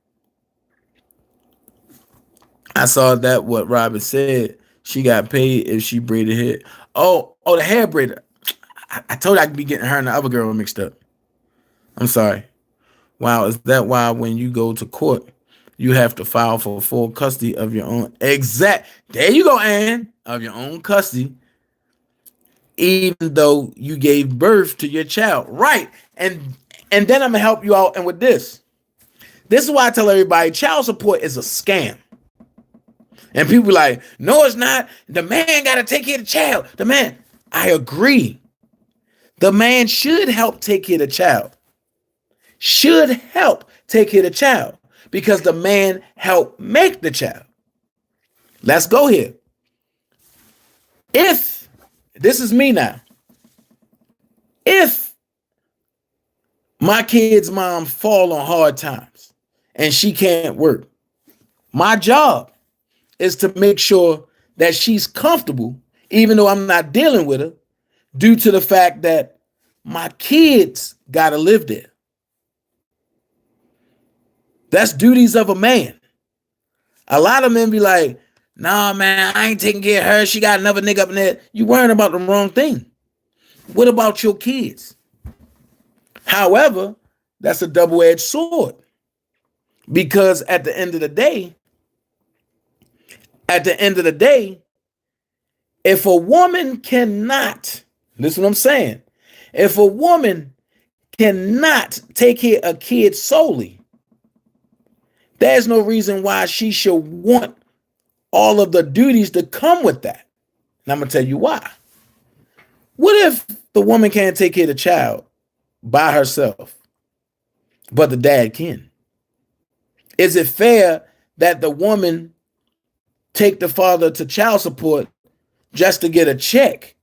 I saw that what Robert said. She got paid if she braided hair. Oh, the hair braider. I told you I could be getting her and the other girl mixed up. I'm sorry. Wow, is that why when you go to court, you have to file for full custody of your own? There you go, Ann. Of your own custody, even though you gave birth to your child. Right. And then I'm going to help you out. And with this is why I tell everybody child support is a scam. And people like, no, it's not. The man got to take care of the child. The man. I agree. The man should help take care of the child. Should help take care of the child because the man helped make the child. Let's go here. If this is me now, if my kid's mom fall on hard times and she can't work, my job is to make sure that she's comfortable, even though I'm not dealing with her, due to the fact that my kids got to live there. That's duties of a man. A lot of men be like, nah, man, I ain't taking care of her. She got another nigga up in there. You worrying about the wrong thing. What about your kids? However, that's a double-edged sword. Because at the end of the day, if a woman cannot, listen what I'm saying, if a woman cannot take care of kids solely, there's no reason why she should want all of the duties to come with that. And I'm going to tell you why. What if the woman can't take care of the child by herself, but the dad can? Is it fair that the woman take the father to child support just to get a check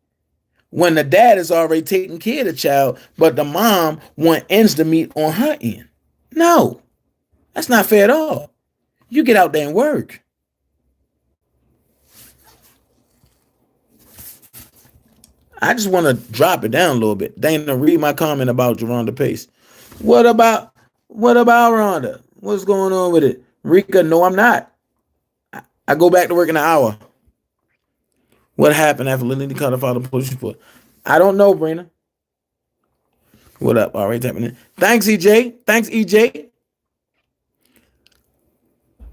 when the dad is already taking care of the child, but the mom want ends to meet on her end? No, that's not fair at all. You get out there and work. I just want to drop it down a little bit. Dana, read my comment about Geronda Pace. What about Rhonda? What's going on with it? Rika, no, I'm not. I go back to work in an hour. What happened after Lily called the father police report? I don't know, Brina. What up? All right, tapping in. Thanks, EJ. Thanks, EJ.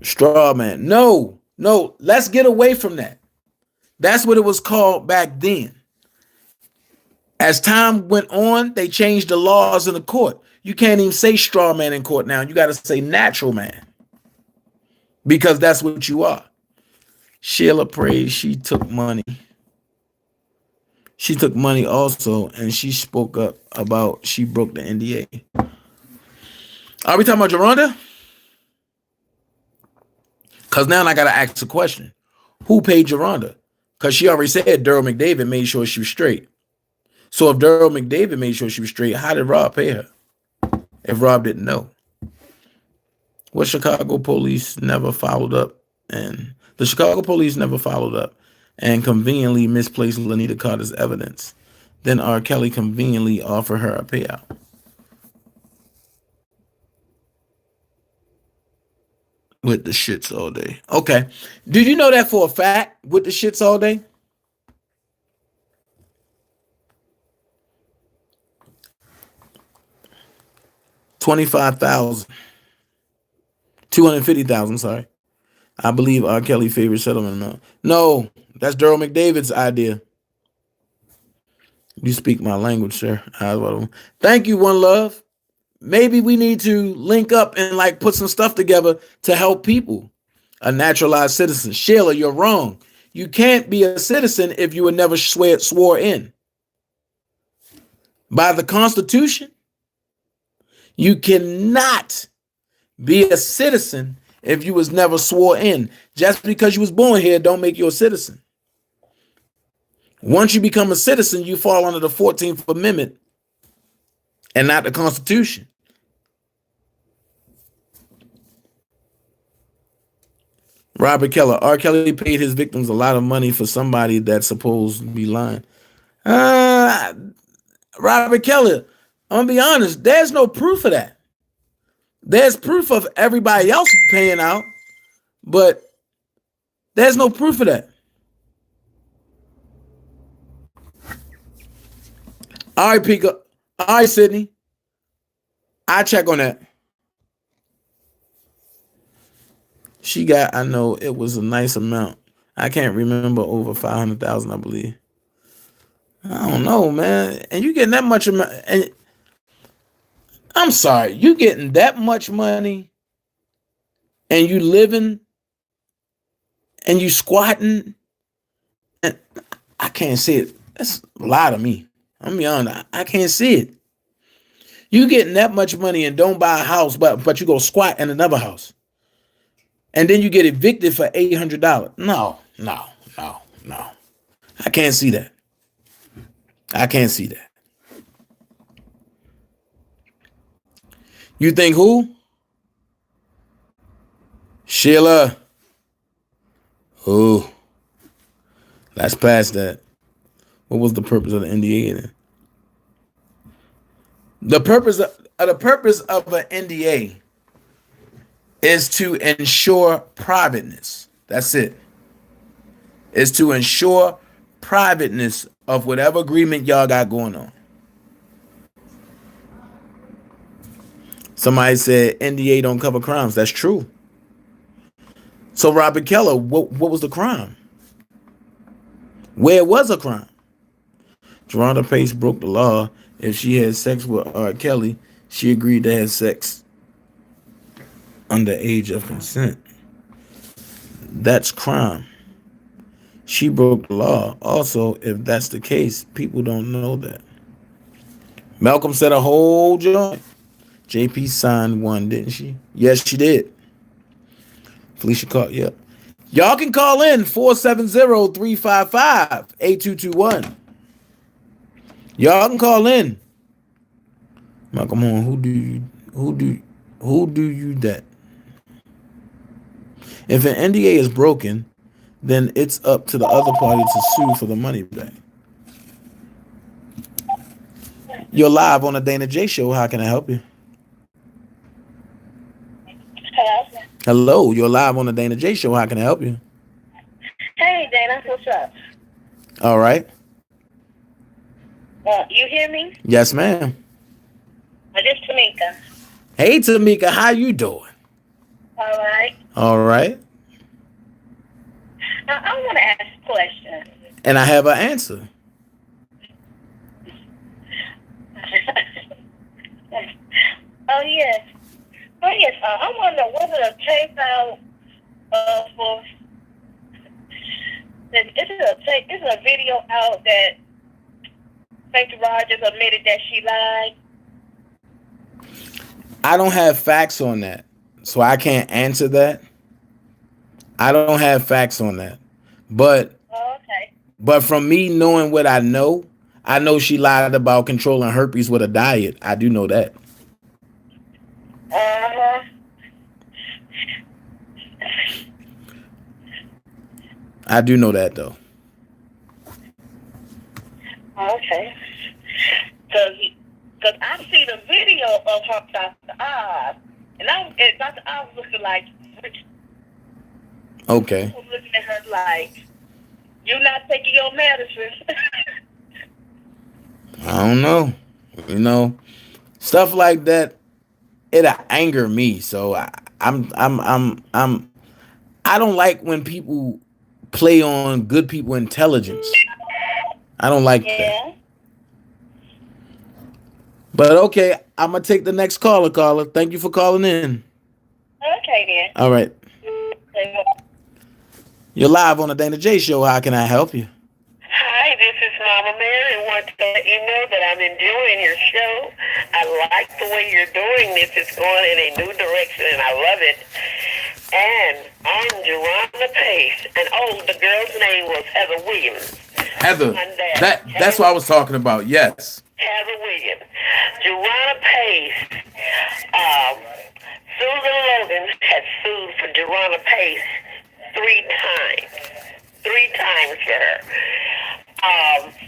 Straw man. No. Let's get away from that. That's what it was called back then. As time went on, they changed the laws in the court. You can't even say straw man in court now. You got to say natural man, because that's what you are. Sheila prays she took money. She took money also, and she spoke up about she broke the NDA. Are we talking about Geronda? Because now I got to ask a question. Who paid Geronda? Because she already said Daryl McDavid made sure she was straight. So if Daryl McDavid made sure she was straight, how did Rob pay her? If Rob didn't know. What Chicago police never followed up, and the Chicago police never followed up and conveniently misplaced Lanita Carter's evidence. Then R. Kelly conveniently offered her a payout. With the shits all day. Okay. Did you know that for a fact? With the shits all day? $25,000. $250,000, sorry. I believe R. Kelly favorite settlement amount. No, that's Daryl McDavid's idea. You speak my language, sir. Thank you, One Love. Maybe we need to link up and like put some stuff together to help people. A naturalized citizen. Sheila, you're wrong. You can't be a citizen if you were never swore in. By the Constitution, you cannot be a citizen if you was never swore in. Just because you was born here don't make you a citizen. Once you become a citizen, you fall under the 14th Amendment and not the Constitution. Robert Keller. R. Kelly paid his victims a lot of money for somebody that's supposed to be lying. Robert Keller, I'm going to be honest, there's no proof of that. There's proof of everybody else paying out, but there's no proof of that. All right, Pika. All right, Sydney. I check on that. She got, I know it was a nice amount. I can't remember, over 500,000, I believe. I don't know, man. And you getting that much amount, and I'm sorry, you getting that much money and you living and you squatting, and I can't see it. That's a lot of me. I'm be honest, I can't see it. You getting that much money and don't buy a house, but you go squat in another house. And then you get evicted for $800. No. I can't see that. I can't see that. You think who? Sheila. Oh, that's past that. What was the purpose of the NDA then? The purpose of an NDA is to ensure privateness. That's it. Is to ensure privateness of whatever agreement y'all got going on. Somebody said NDA don't cover crimes. That's true. So Robert Keller, what was the crime? Where was a crime? Geronda Pace broke the law. If she had sex with R. Kelly, she agreed to have sex under age of consent. That's crime. She broke the law. Also, if that's the case, people don't know that. Malcolm said a whole joint. JP signed one, didn't she? Yes, she did. Felicia called, yep. Y'all can call in 470-355-8221. Y'all can call in. Malcolm on, who do you that? If an NDA is broken, then it's up to the other party to sue for the money back. You're live on the Danajay show. How can I help you?
Hello?
Hello, you're live on the Danajay show. How can I help you?
Hey, Dana, what's up?
All right.
You hear me?
Yes, ma'am.
This is Tamika.
Hey, Tamika, how you doing?
All right.
All right.
I want to ask a question.
And I have an answer.
Oh, yes. I wonder, was it a tape out for... Is it a video out that St. Rogers admitted that she lied?
I don't have facts on that, so I can't answer that. I don't have facts on that. But
okay.
But from me knowing what I know she lied about controlling herpes with a diet. I do know that.
Uh-huh.
I do know that, though.
Okay. Because I see the video of her Dr. Oz, and Dr. Oz was looking like,
Okay.
I was looking at her like, you're not taking your medicine.
I don't know. You know, stuff like that, it'll anger me. So I don't like when people play on good people intelligence. I don't like that. But okay, I'm gonna take the next caller. Thank you for calling in.
Okay, then.
All right. You're live on the Danajay show. How can I help you?
Hi, this is Mama Mary. I want to let you know that I'm enjoying your show. I like the way you're doing this. It's going in a new direction, and I love it. And I'm Geronda Pace. And the girl's name was Heather Williams.
Heather. That's what I was talking about. Yes.
Heather Williams. Geronda Pace. Susan Logan has sued for Geronda Pace 3 times. 3 times for her.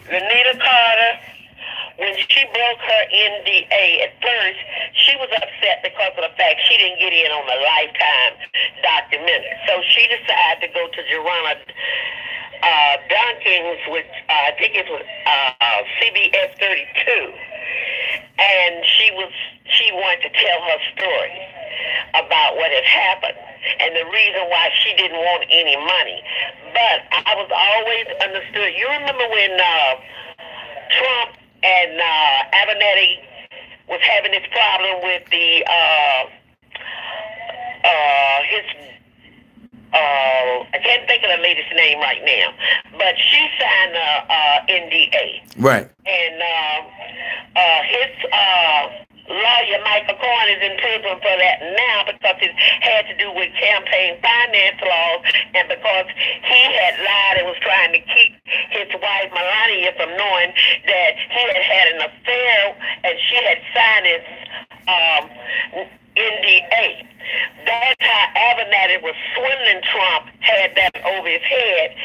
Renita Carter, when she broke her NDA, at first she was upset because of the fact she didn't get in on the Lifetime documentary. So she decided to go to Geronda Dunkins, which I think it was CBS 32, and she wanted to tell her story about what had happened and the reason why she didn't want any money. But I was always understood. You remember when Trump and Avenatti was having this problem with the I can't think of the lady's name right now, but she signed a NDA.
Right.
And his lawyer, Michael Cohen, is in prison for that now because it had to do with campaign finance laws and because he had lied and was trying to keep his wife, Melania, from knowing that he had an affair and she had signed his NDA. That's how Avenatti was swindling Trump, had that over his head.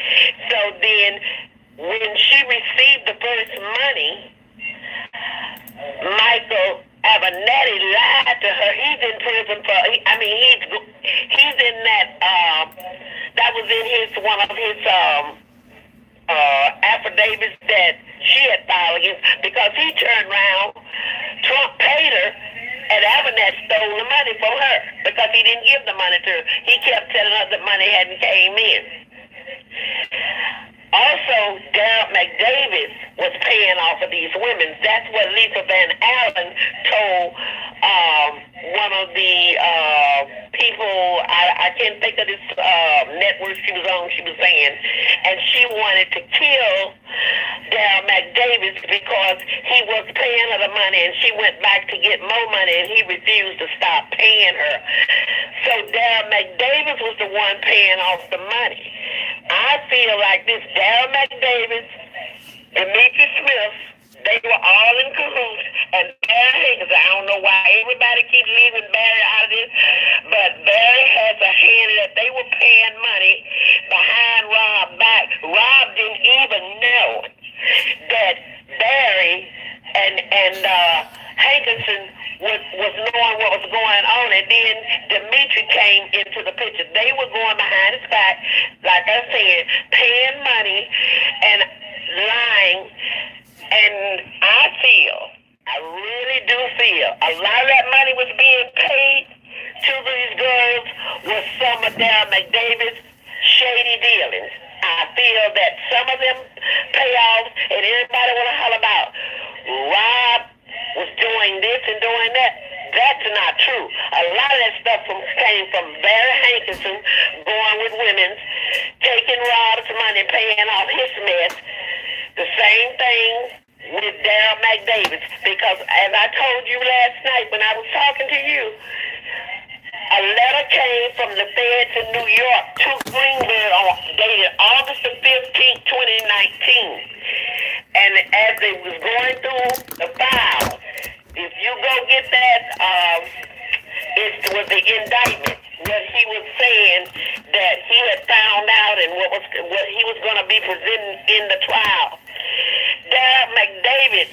So then when she received the first money, Michael Avenatti lied to her. He's in prison for, one of his affidavits that she had filed against, because he turned around, Trump paid her, and Avanet stole the money from her because he didn't give the money to her. He kept telling her the money hadn't came in. Also, Daryl McDavis was paying off of these women. That's what Lisa Van Allen told one of the people, I can't think of this network she was on, she was saying, and she wanted to kill Daryl McDavis because he was paying her the money, and she went back to get more money, and he refused to stop paying her. So Daryl McDavis was the one paying off the money. I feel like this Daryl McDavis, Demetrius Smith, they were all in cahoots, and Barry Higgins, I don't know why everybody keeps leaving Barry out of this, but Barry has a hand that they were paying money behind Rob back. Rob didn't even know that Barry and Hankinson was knowing what was going on, and then Dimitri came into the picture. They were going behind his back, like I said, paying money and lying. And I really do feel, a lot of that money was being paid to these girls with some of Daryl McDavis' shady dealings. I feel that some of them payoffs, and everybody want to holler about Rob was doing this and doing that. That's not true. A lot of that stuff came from Barry Hankinson going with women, taking Rob's money, paying off his mess. The same thing with Daryl McDavis, because as I told you last night when I was talking to you, a letter came from the feds in New York to Greenwood dated August the 15th, 2019. And as they was going through the file, if you go get that, it was the indictment, what he was saying that he had found out and what he was going to be presenting in the trial. Daryl McDavis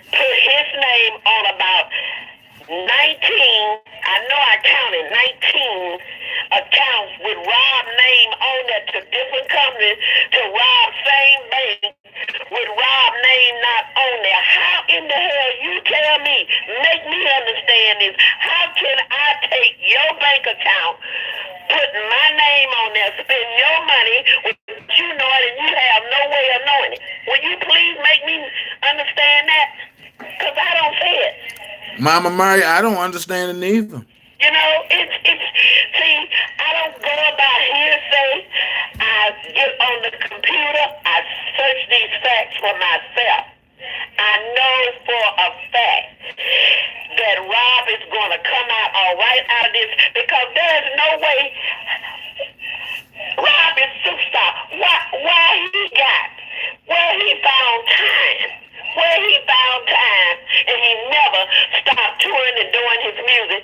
put his name on about 19, I know I counted 19 accounts with Rob's name on that to different companies, to Rob's same bank, with Rob's name not on there. How in the hell, you tell me, make me understand this, how can I take your bank account, put my name on there, spend your money, with you know it, and you have no way of knowing it? Will you please make me understand that? Because I don't see it.
Mama Mary, I don't understand it neither.
You know, see, I don't go about hearsay. I get on the computer, I search these facts for myself. I know for a fact that Rob is going to come out all right out of this, because there's no way Rob is superstar. Why he got, where he found time, and he never stopped touring and doing his music.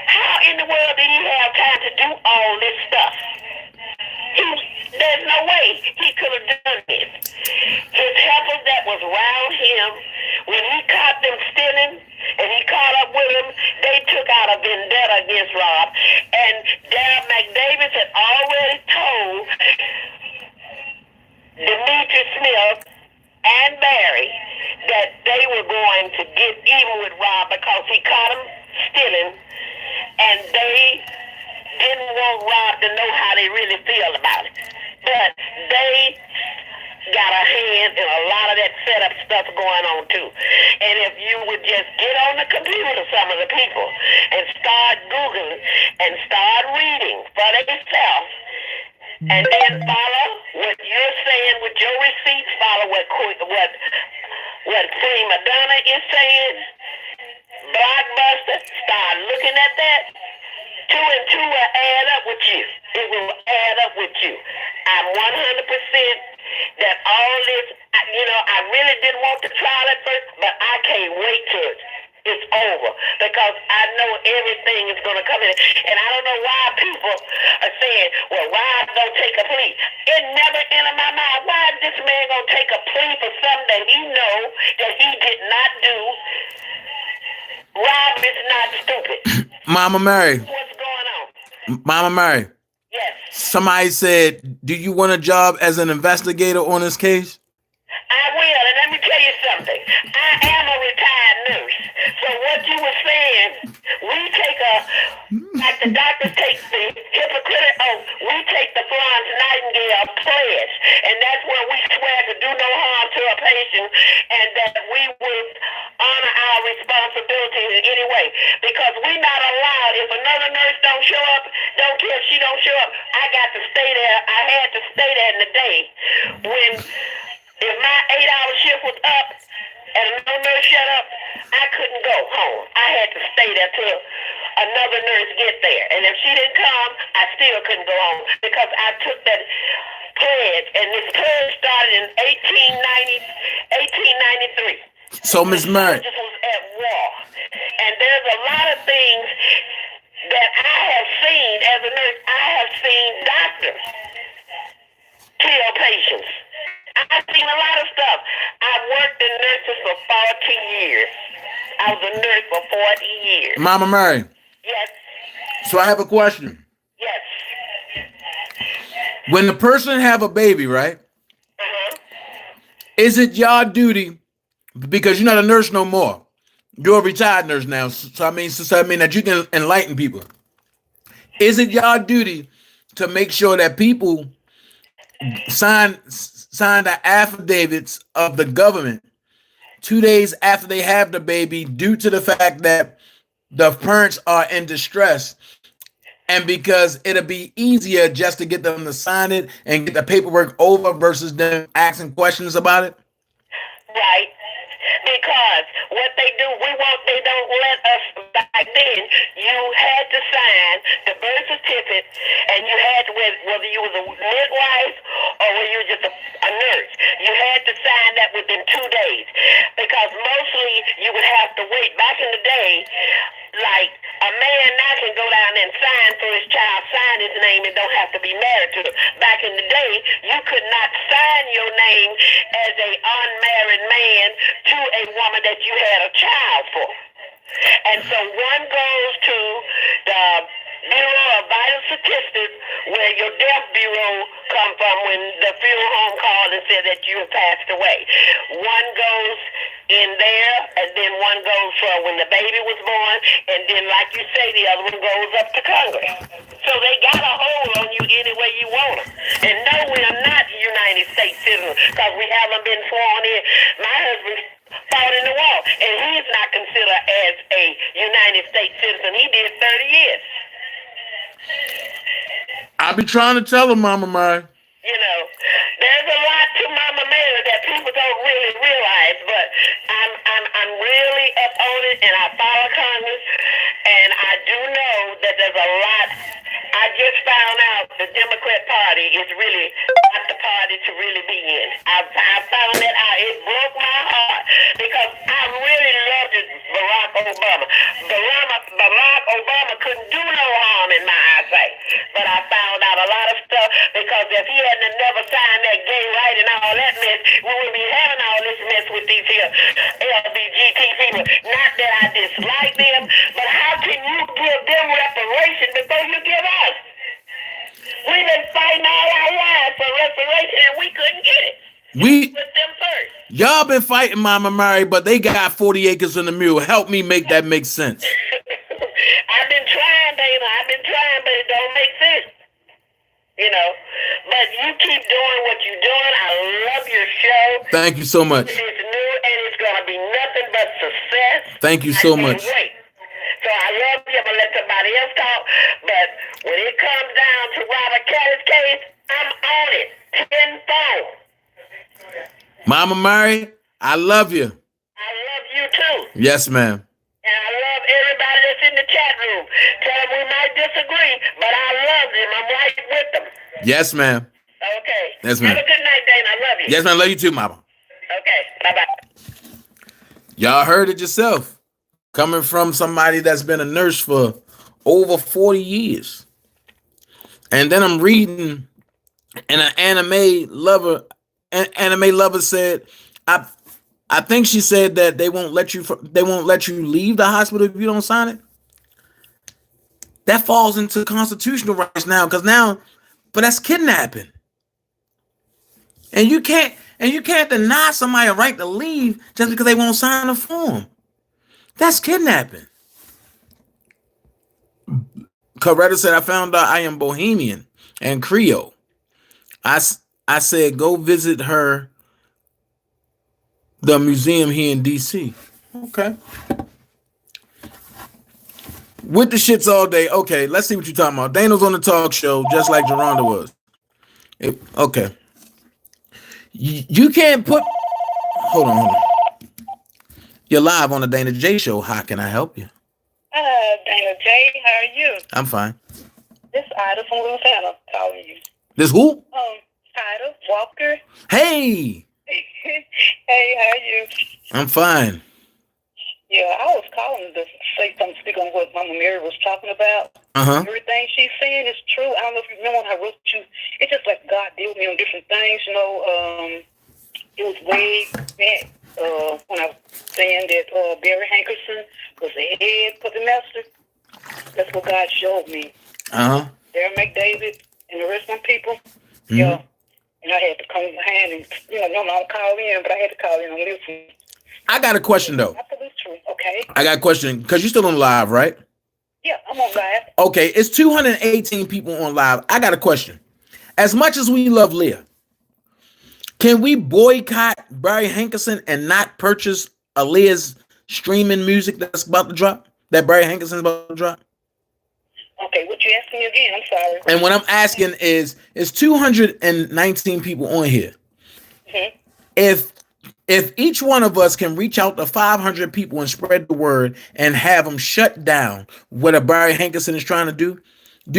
How in the world did he have time to do all this stuff? There's no way he could have done this. His helpers that was around him, when he caught them stealing and he caught up with them, they took out a vendetta against Rob. And Daryl McDavis had already told Demetrius Smith and Barry that they were going to get even with Rob because he caught him stealing, and they didn't want Rob to know how they really feel about it. But they got a hand in a lot of that setup stuff going on too. And if you would just get on the computer, some of the people, and start Googling and start reading for themselves, and then follow what you're saying with your receipts, follow what Prima Donna is saying, Blockbuster, start looking at that. 2 and 2 will add up with you. It will add up with you. I'm 100% that all this, I really didn't want the trial at first, but I can't wait till it's over, because I know everything is going to come in. And I don't know why people are saying, well, why don't take a plea? It never entered my mind. Why is this man going to take a plea for something that he know that he did not do? Rob is not stupid.
Mama Mary.
What's going on?
Mama Mary.
Yes.
Somebody said, "Do you want a job as an investigator on this case?"
I will, and let me tell you something. I am a retired nurse. So what you were saying, we take like the doctors take the Hippocratic oath, we take the Florence Nightingale pledge, and that's where we swear to do no harm to a patient, and that we will honor our responsibilities in any way. Because we're not allowed, if another nurse don't show up, don't care if she don't show up, I got to stay there. I had to stay there in the day when if my 8-hour shift was up and no nurse shut up, I couldn't go home. I had to stay there till another nurse get there. And if she didn't come, I still couldn't go home because I took that pledge. And this pledge started in 1893.
So, Miss Murray,
Just was at war. And there's a lot of things that I have seen as a nurse. I have seen doctors kill patients. I've seen a lot of stuff. I've worked in nurses for 40 years. I was a nurse for 40 years.
Mama Mary.
Yes.
So I have a question.
Yes.
When the person have a baby, right?
Uh-huh.
Is it your duty, because you're not a nurse no more? You're a retired nurse now. So I mean that you can enlighten people. Is it your duty to make sure that people sign the affidavits of the government 2 days after they have the baby due to the fact that the parents are in distress, and because it'll be easier just to get them to sign it and get the paperwork over versus them asking questions about it?
Right. Because what they do, they don't let us, back then, you had to sign the birth certificate, and you had to, whether you was a midwife or whether you were just a nurse, you had to sign that within 2 days. Because mostly you would have to wait. Back in the day, like a man now can go down and sign for his child, sign his name, and don't have to be married to him. Back in the day, you could not sign your name as a unmarried man to a woman that you had a child for. And so one goes to the Bureau of Vital Statistics, where your death bureau come from when the funeral home called and said that you have passed away. One goes in there, and then one goes for when the baby was born, and then, like you say, the other one goes up to Congress. So they got a hold on you any way you want them. And no, we are not United States citizens because we haven't been sworn in. My husband fought in the war, and he's not considered as a United States citizen. He did 30 years.
I be trying to tell her, Mama Mary.
You know, there's a lot to Mama Mary that people don't really realize, but I'm really up on it, and I follow Congress, and I do know that there's a lot. I just found out the Democrat Party is really not the party to really be in. I found that out. It broke my heart because I really loved Barack Obama. Barack Obama couldn't do no harm in my eyesight, but I found out a lot of stuff because if he hadn't never signed that gay right and all that mess, we wouldn't be having all this mess with these here LGBT people. Not that I dislike them, but how can you give them reparation before you give us? We've been fighting all our lives for reparation and we couldn't get it.
We
With them first.
Y'all been fighting Mama Mary, but they got 40 acres in the mule. Help me make that make sense.
I've been trying, Dana. I've been trying, but it don't make sense. You know, but you keep doing what you're doing. I love your show.
Thank you so much.
It's new and it's going to be nothing but success.
Thank you so
I can't
much.
wait. So I love you. I'm going to let somebody else talk. But when it comes down to Robert Kelly's case, I'm on it. Tenfold.
Mama Mary, I love you.
I love you too.
Yes, ma'am.
And I love everybody that's in the chat room. Tell them we might disagree, but I love them. I'm right with them.
Yes, ma'am.
Okay.
Yes, ma'am.
Have a good night, Dana. I love you.
Yes, ma'am. Love you too, Mama.
Okay. Bye-bye.
Y'all heard it yourself. Coming from somebody that's been a nurse for over 40 years. And then I'm reading, and an anime lover said, I think she said that they won't let you leave the hospital if you don't sign it. That falls into constitutional rights now, because now but that's kidnapping. And you can't deny somebody a right to leave just because they won't sign a form. That's kidnapping. Coretta said, I found out I am Bohemian and Creole. I said, go visit her, the museum here in D.C. Okay. With the shits all day. Okay, let's see what you're talking about. Dana's on the talk show, just like Geronda was. Okay. You can't put... Hold on. You're live on the Danajay show. How can I help you?
Danajay, how are you?
I'm fine.
This Ida from Louisiana calling you.
This who?
Ida Walker.
Hey.
Hey, how are you?
I'm fine.
Yeah, I was calling to say something, speak on what Mama Mary was talking about. Everything she's saying is true. I don't know if you remember when I wrote you. It's just like God deal with me on different things, you know. It was way back when I was saying that Barry Hankerson was the head for the master. That's what God showed me. Darren McDavid and the rest of them people. Yeah. And I had to come behind and, I don't call in, but I had to call in and listen.
I got a question, though.
Absolutely true. Okay.
I got a question, because you're still on live, right?
Yeah, I'm on live.
Okay, it's 218 people on live. I got a question. As much as we love Leah, can we boycott Barry Hankerson and not purchase Aaliyah's streaming music that's about to drop? That Barry Hankerson's about to drop?
Okay, what you asking me again? I'm sorry.
And what I'm asking is 219 people on here. If each one of us can reach out to 500 people and spread the word and have them shut down what a Barry Hankerson is trying to do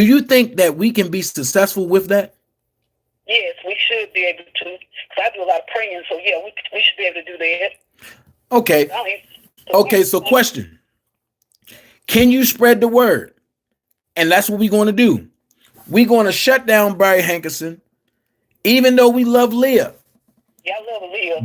you think that we can be successful with that?
Yes, we should be able to. Because I do a lot of praying, so yeah, we should be able to do that.
Okay. Okay, so question. Can you spread the word? And that's what we're going to do. We're going to shut down Barry Hankerson, even though we love Leah.
Yeah, I love Leah.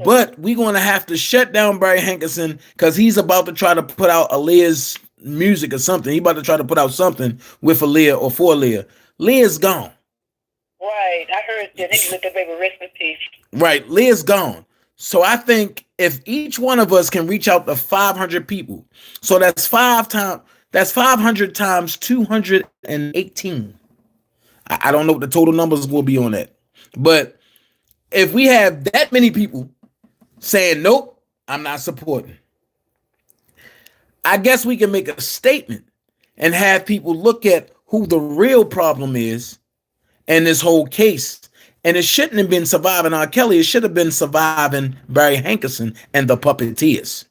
But we're going to have to shut down Barry Hankerson because he's about to try to put out Aaliyah's music or something. He's about to try to put out something with Aaliyah or for Aaliyah. Leah's gone.
Right. I heard that. Then you let that baby rest in peace.
Right. Leah's gone. So I think if each one of us can reach out to 500 people, so that's 500 times 218. I don't know what the total numbers will be on that. But if we have that many people saying, nope, I'm not supporting, I guess we can make a statement and have people look at who the real problem is in this whole case. And it shouldn't have been surviving R. Kelly. It should have been surviving Barry Hankerson and the puppeteers.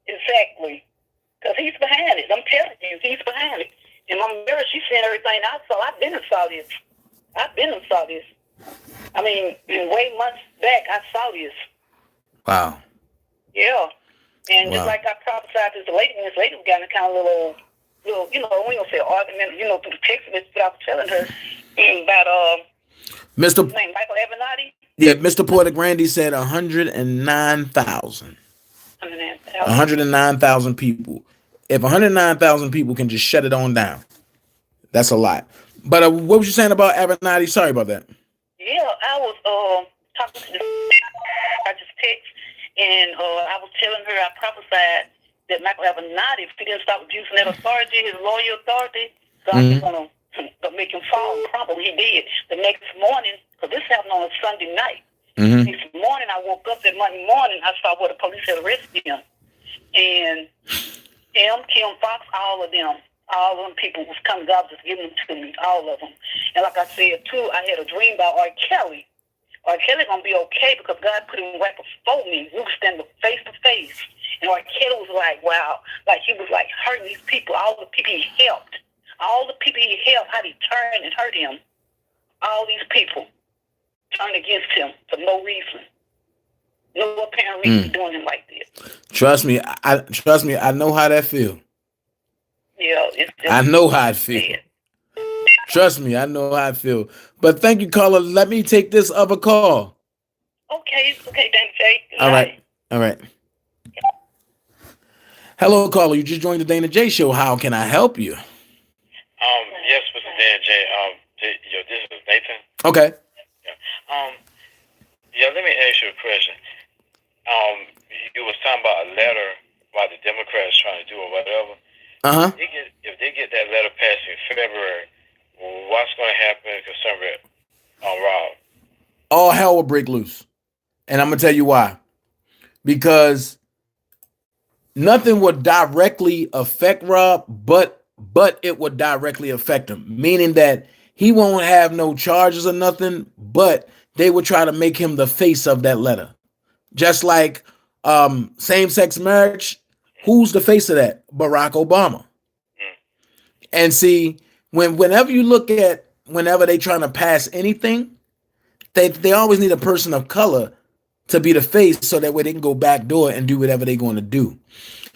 Exactly. Because he's behind it. I'm telling you, he's behind it. And Mama Mary, she's saying everything I saw. I've been and saw this. I mean, way months back, I saw this.
Wow.
Yeah. And just like I prophesied to this lady got in a kind of little, we don't say argument, through the text message, but I was telling her about,
Mr.
name, Michael Avenatti.
Yeah, Mr. Porter Grandy said 109,000. 109,000 people. If 109,000 people can just shut it on down, that's a lot. But what was you saying about Avenatti? Sorry about that.
Yeah, I was talking to I just text, and I was telling her I prophesied that Michael Avenatti, if he didn't stop abusing that authority, his loyal authority, God was going to make him fall and crumble. He did. The next morning, because this happened on a Sunday night. This morning, I woke up that Monday morning, I saw where the police had arrested him. And Kim Fox, all of them people was coming. God was just giving them to me, all of them. And like I said, too, I had a dream about R. Kelly. R. Kelly going to be okay because God put him right before me. We were standing face to face. And R. Kelly was like, wow, like he was like hurting these people, all the people he helped. All the people he helped, how he turned and hurt him. All these people turned against him for no reason. No apparent reason doing him like this.
Trust me, I know how that feel.
Yeah,
I know how it feel. Trust me, I know how I feel. But thank you, caller. Let me take this other call.
Okay, Danajay.
All right. Hello, caller. You just joined the Danajay show. How can I help you?
Yes, Mr. Danajay. This is Nathan.
Okay.
Yeah. Let me ask you a question. You was talking about a letter about the Democrats trying to do or whatever.
Uh-huh.
If they get that letter passed in February, what's going to happen concerning Rob?
All hell will break loose. And I'm going to tell you why. Because nothing would directly affect Rob, but it would directly affect him. Meaning that he won't have no charges or nothing, but they would try to make him the face of that letter. Just like same-sex marriage, who's the face of that? Barack Obama. And see, whenever you look at whenever they trying to pass anything, they always need a person of color to be the face so that way they can go backdoor and do whatever they're going to do.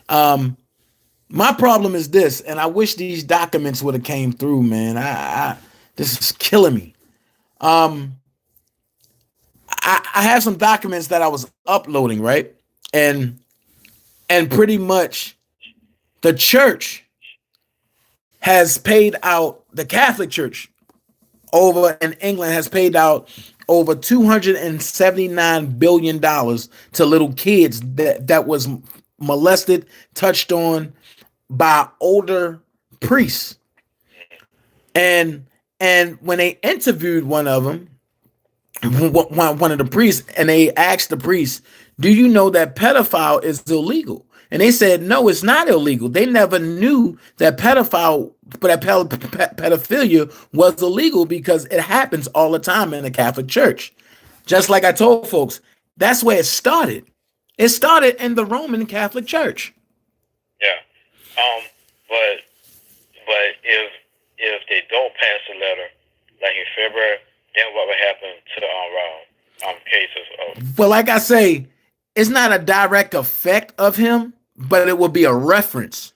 My problem is this, and I wish these documents would have came through, man. This is killing me. I have some documents that I was uploading, right? And pretty much the church has paid out, the Catholic Church over in England has paid out over $279 billion to little kids that was molested, touched on by older priests. And when they interviewed one of them, one of the priests, and they asked the priest, do you know that pedophile is illegal? And they said, no, it's not illegal. They never knew that pedophilia was illegal because it happens all the time in the Catholic Church. Just like I told folks, that's where it started. It started in the Roman Catholic Church.
Yeah. But if they don't pass the letter, like in February, then what would happen to the cases of?
Well, like I say, it's not a direct effect of him, but it will be a reference.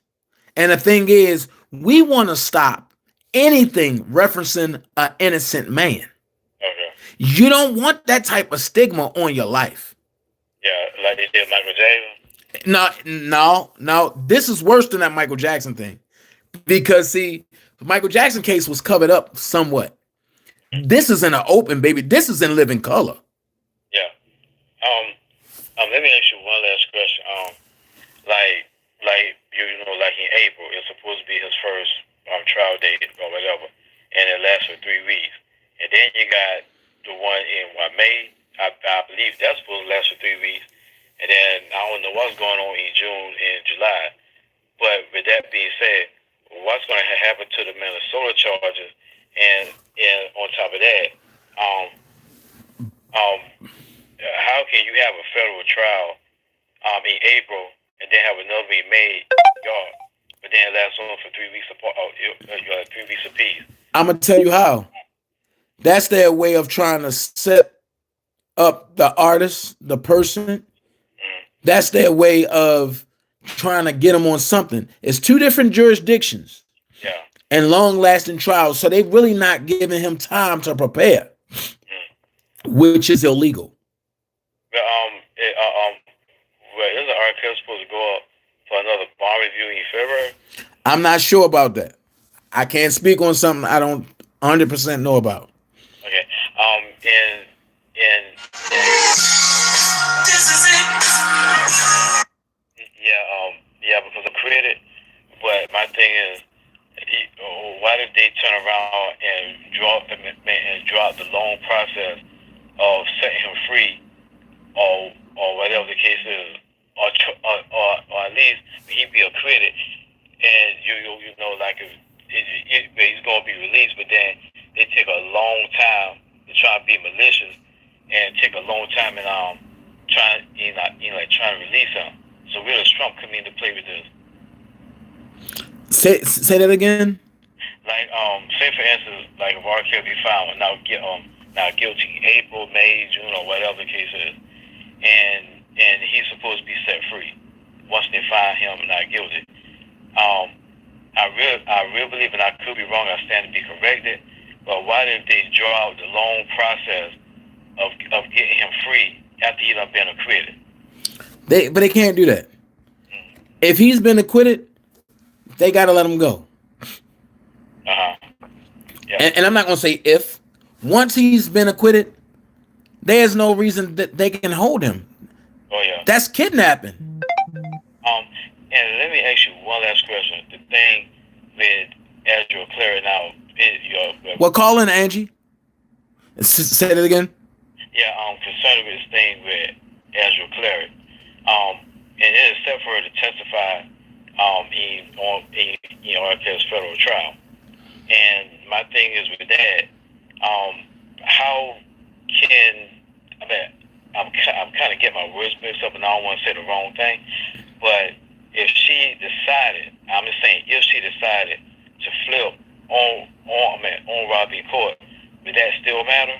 And the thing is, we want to stop anything referencing an innocent man.
Okay.
You don't want that type of stigma on your life.
Yeah, like they did Michael Jackson.
No. This is worse than that Michael Jackson thing. Because, see, the Michael Jackson case was covered up somewhat. This is in an open, baby. This is in living color.
Yeah. Let me ask you one last question. Like like in April, it's supposed to be his first trial date or whatever, and it lasts for 3 weeks. And then you got the one in May. I believe that's supposed to last for 3 weeks. And then I don't know what's going on in June and July. But with that being said, what's going to happen to the Minnesota charges? And on top of that, how can you have a federal trial in April and then have another be made, but then it lasts on for 3 weeks apart? You got 3 weeks apiece.
I'm gonna tell you how. That's their way of trying to set up the artist, the person. That's their way of trying to get them on something. It's two different jurisdictions.
Yeah.
And long-lasting trials, so they really not giving him time to prepare, which is illegal.
Isn't the article supposed to go up for another bond review in February?
I'm not sure about that. I can't speak on something I don't 100% know about.
Okay. Because of credit. But my thing is, why did they turn around and drop the long process of setting him free, or whatever the case is, or at least he be acquitted, and you know, like if he's gonna be released, but then they take a long time to try to be malicious and take a long time and trying to release him. So where does Trump come into play with this?
Say that again.
Like say for instance, like if R. Kelly be found now guilty April, May, June, or whatever the case is, and he's supposed to be set free once they find him not guilty. I really believe, and I could be wrong, I stand to be corrected, but why did they draw out the long process of getting him free after he done been acquitted?
But they can't do that. If he's been acquitted, they gotta let him go.
Yeah,
And I'm not gonna say if. Once he's been acquitted, there's no reason that they can hold him.
Oh yeah.
That's kidnapping.
And let me ask you one last question. The thing with Ezra Clear now,
Well, call in Angie. Say it again.
Yeah, concerned with this thing with Ezra Clear. And it is set for her to testify in Arquette's federal trial. And my thing is with that, how can I'm kind of getting my words mixed up, and I don't want to say the wrong thing, but if she decided, I'm just saying, if she decided to flip on Robbie Court, would that still matter?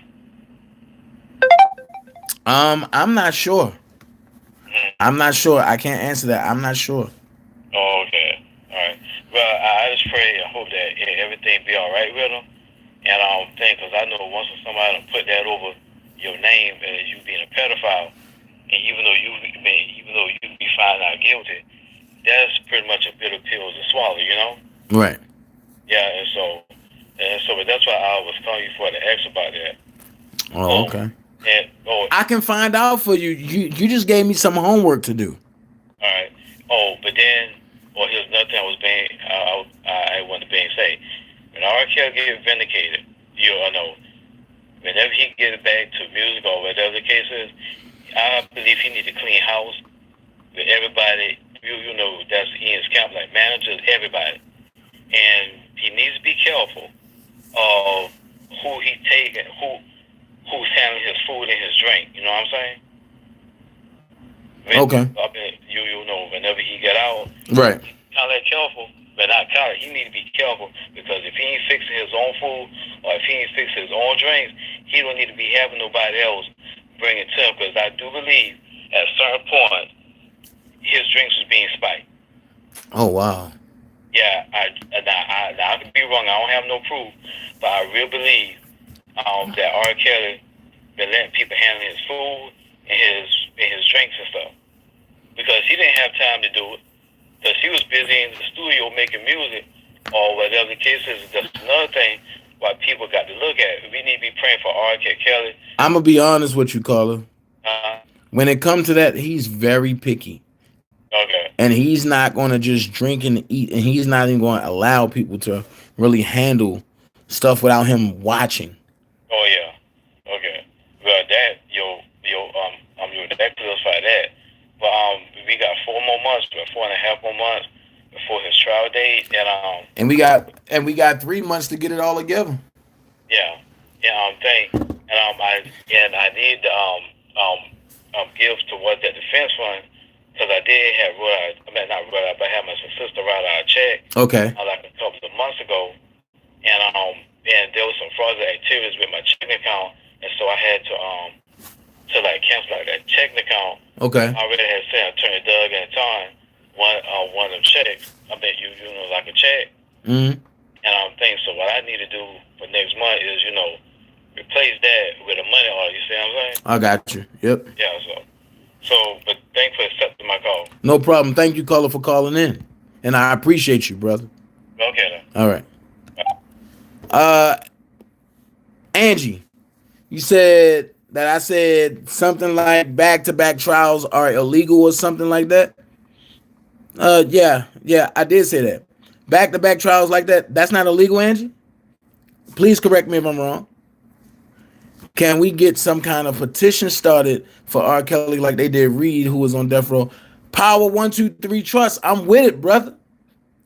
I'm not sure. I'm not sure. I can't answer that. I'm not sure.
Oh, okay. All right. Well, I just pray and hope that everything be all right with them. And because I know once somebody put that over your name as you being a pedophile, and even though you be found out guilty, that's pretty much a bitter pill to swallow, you know?
Right.
Yeah, and so that's why I was calling you for to ask about that.
Oh, okay.
And
I can find out for you. You just gave me some homework to do.
All right. Oh, but then, here's another thing I wanted to say. When R. Kelly get vindicated, whenever he gets back to music or whatever the case is, I believe he needs to clean house with everybody. That's in his camp, like managers, everybody, and he needs to be careful of who he take and who's handling his food and his drink. You know what I'm saying?
Okay.
Whenever he get out,
right.
Kind of careful, but not kind of. He need to be careful because if he ain't fixing his own food or if he ain't fixing his own drinks, he don't need to be having nobody else bring it to him. Because I do believe at a certain point his drinks was being spiked.
Oh wow.
Yeah, I could be wrong. I don't have no proof, but I really believe that R. Kelly been letting people handle his food and his drinks and stuff because he didn't have time to do it because he was busy in the studio making music or whatever the case is. That's another thing why people got to look at. We need to be praying for R. Kelly.
I'm gonna be honest with you, caller. When it comes to that, he's very picky.
Okay.
And he's not going to just drink and eat, and he's not even going to allow people to really handle stuff without him watching.
Oh yeah. Okay. Well, that clarify that. But we got 4.5 more months before his trial date,
and we got 3 months to get it all together.
Yeah. I need the give towards that defense fund. Because I did have but I had my sister write out a check.
Okay.
Like a couple of months ago, and there was some fraudulent activities with my checking account, and so I had to cancel that checking account.
Okay.
I already had sent Attorney Doug and Tom one of them checks. I bet like a check.
Mm-hmm.
And I'm thinking, so what I need to do for next month is replace that with a money order. You see what I'm saying?
I got you. Yep.
Yeah. But thanks for accepting my call.
No problem. Thank you, caller, for calling in. And I appreciate you, brother.
Okay, then.
All right. Angie, you said that I said something like back-to-back trials are illegal or something like that. Yeah, I did say that. Back-to-back trials like that's not illegal, Angie? Please correct me if I'm wrong. Can we get some kind of petition started for R. Kelly like they did Reed, who was on death row? Power 123 Trust. I'm with it, brother.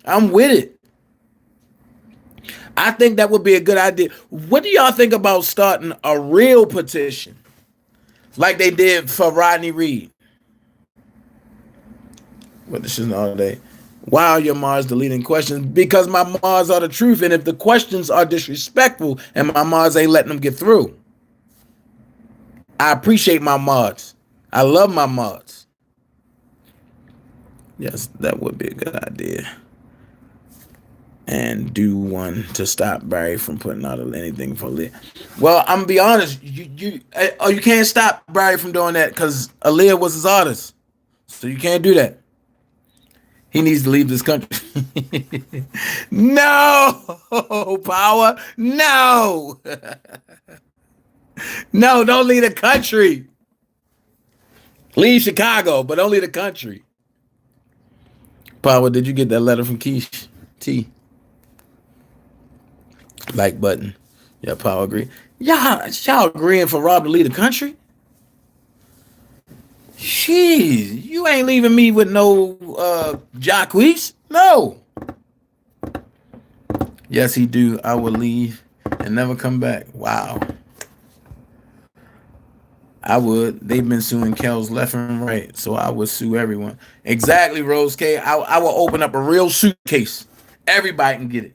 I'm with it. I think that would be a good idea. What do y'all think about starting a real petition like they did for Rodney Reed? But this isn't all day. Why are your Mars deleting questions? Because my Mars are the truth. And if the questions are disrespectful and my Mars ain't letting them get through, I appreciate my mods. I love my mods. Yes, that would be a good idea. And do one to stop Barry from putting out anything for Aaliyah. Well, I'm gonna be honest. You can't stop Barry from doing that because Aaliyah was his artist. So you can't do that. He needs to leave this country. No, Power. No. No, don't leave the country. Leave Chicago, but don't leave the country. Power, did you get that letter from Keish T? Like button. Yeah, Power agree. Y'all agreeing for Rob to leave the country? Jeez, you ain't leaving me with no Jacquees. No. Yes, he do. I will leave and never come back. Wow. I would. They've been suing Kels left and right, so I would sue everyone. Exactly, Rose K. I will open up a real suitcase. Everybody can get it.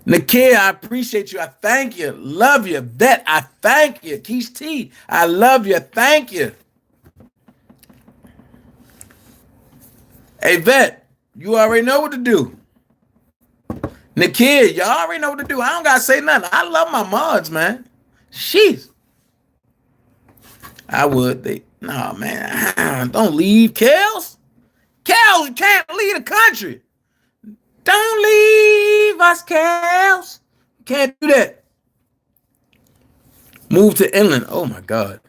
Nakia, I appreciate you. I thank you. Love you. Vet, I thank you. Keish T, I love you. Thank you. Hey, Vet, you already know what to do. Nakia, y'all already know what to do. I don't got to say nothing. I love my mods, man. Jeez. I would. No, man. Don't leave, Kels. Kels, you can't leave the country. Don't leave us, Kels. Can't do that. Move to inland. Oh, my God.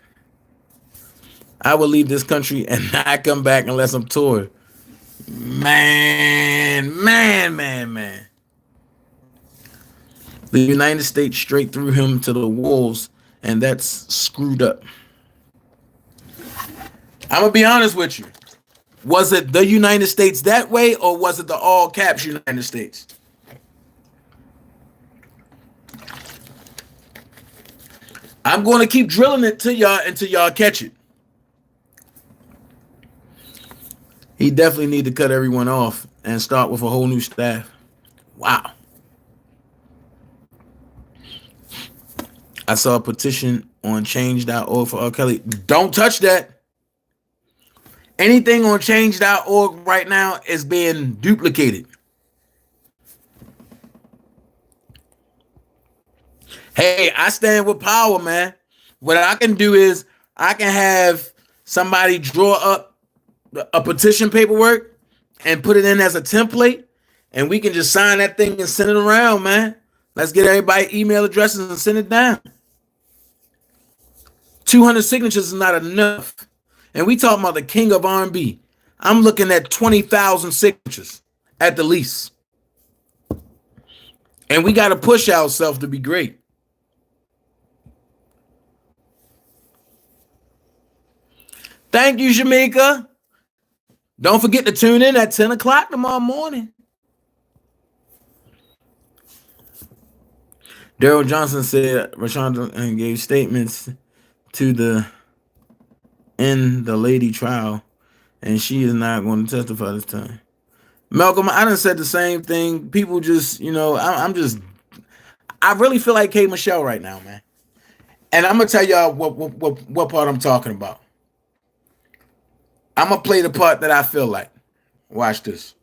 I will leave this country and not come back unless I'm touring. Man. The United States straight through him to the wolves, and that's screwed up. I'm going to be honest with you. Was it the United States that way, or was it the all caps United States? I'm going to keep drilling it to y'all until y'all catch it. He definitely need to cut everyone off and start with a whole new staff. Wow. I saw a petition on change.org for R. Kelly. Don't touch that. Anything on change.org right now is being duplicated. Hey, I stand with Power, man. What I can do is I can have somebody draw up a petition paperwork and put it in as a template, and we can just sign that thing and send it around, man. Let's get everybody email addresses and send it down. 200 signatures is not enough. And we talking about the king of R&B. I'm looking at 20,000 signatures at the least. And we got to push ourselves to be great. Thank you, Jamaica. Don't forget to tune in at 10 o'clock tomorrow morning. Daryl Johnson said Rashonda gave statements to the lady trial, and she is not going to testify this time. Malcolm, I done said the same thing. People just, I really feel like K. Michelle right now, man. And I'm gonna tell y'all what part I'm talking about. I'm gonna play the part that I feel like. Watch this.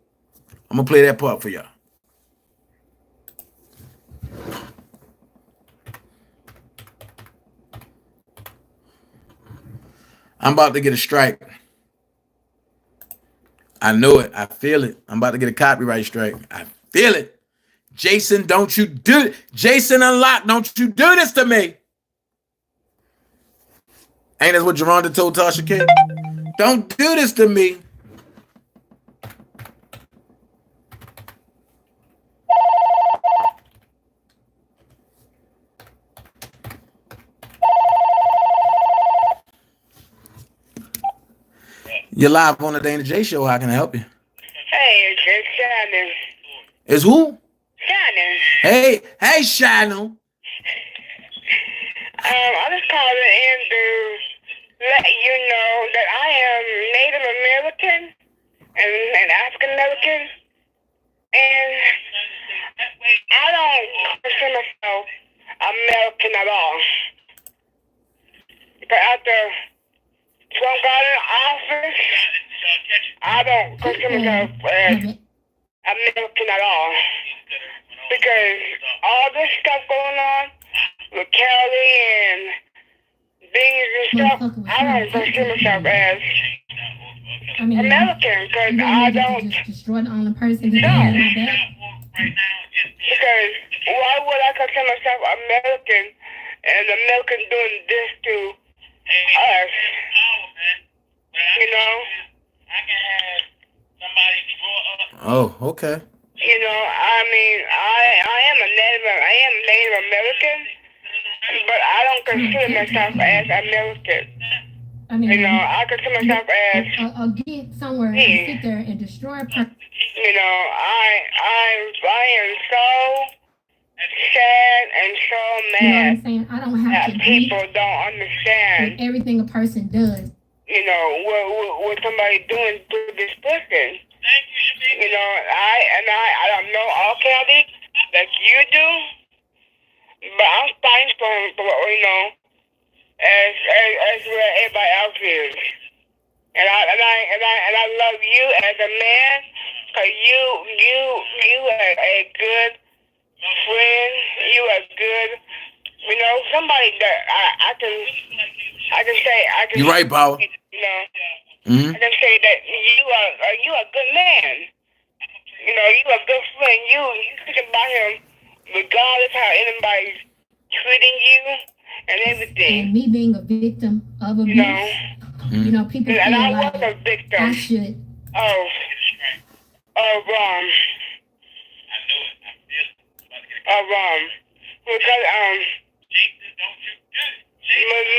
I'm gonna play that part for y'all. I'm about to get a strike. I know it. I feel it. I'm about to get a copyright strike. I feel it. Jason, don't you do it. Jason Unlocked, don't you do this to me. Ain't that what Geronda told Tasha K? Don't do this to me. You're live on the Danajay show. How can I help you?
Hey, it's Shannon.
Is who?
Shannon.
Hey, Shannon.
I was calling in to let you know that I am Native American and African American, and I don't consider myself American at all. But after Trump got in office, I don't consider myself American at all. Because all this stuff going on with Kelly and beans and stuff, I don't consider myself as
I mean, American, because I don't just destroy the only person that has my back. Because why would I consider myself American and American doing this to us? You know?
Oh, okay.
You know, I mean, I am Native American, but I don't consider myself as American. I mean, you know, I consider myself as I'll get somewhere and sit there and destroy a person. You know, I am so sad and so mad. You know what I'm saying? I don't have to people don't understand everything a person does. You know, what somebody doing to this person. You know, I don't know all candy like you do, but I'm fighting for you know, as where everybody else is. And I love you as a man, cause you are a good friend. You are good. You know, somebody that I can say.
You're right, Power.
You know, I can say that you are a good man. You know, you are a good friend. You think about him regardless how anybody's treating you and everything. And me being a victim of abuse. You know, people feel and I like was a victim I should of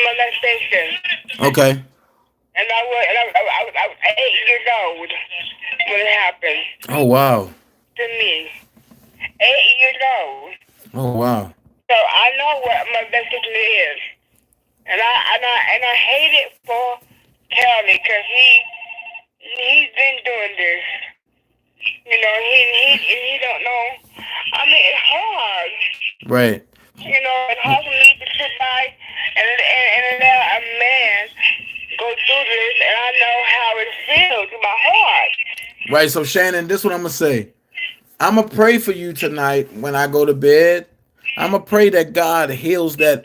molestation.
Okay.
And I was 8 years old when it happened.
Oh wow.
To me, 8 years old.
Oh wow.
So I know what molestation is, and I hate it for Kelly because he's been doing this. You know, he don't know. I mean, it's hard.
Right.
You know, it's hard for me to sit by and let a man go through this, and I know how it feels in my heart.
Right. So Shannon, this is what I'm gonna say. I'm gonna pray for you tonight when I go to bed. I'm gonna pray that God heals that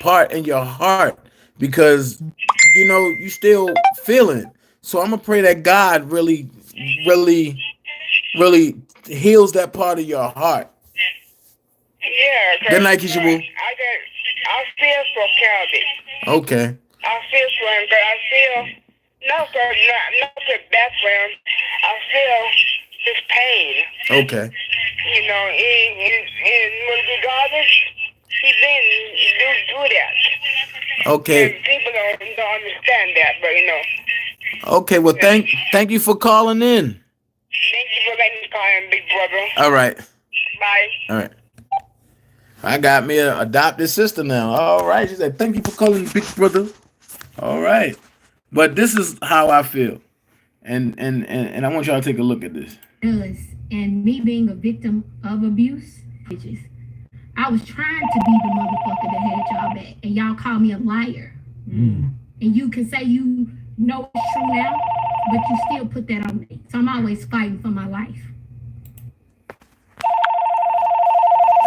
part in your heart because you know you still feeling. So I'm gonna pray that God really heals that part of your heart.
Yeah.
Good night, Keisha Boo.
I feel for Kelby.
Okay.
I feel for him, but I feel not the background. I feel his pain.
Okay.
You know, regardless, he been do that.
Okay.
And people don't understand that, but you know.
Okay. Well, thank you for calling in.
Thank you for letting me call in, big brother.
All right.
Bye.
All right. I got me an adopted sister now. All right. She said, thank you for calling, big brother. All right. But this is how I feel. And I want y'all to take a look at this.
And me being a victim of abuse, I was trying to be the motherfucker that had y'all back. And y'all call me a liar. And you can say you know it's true now, but you still put that on me. So I'm always fighting for my life.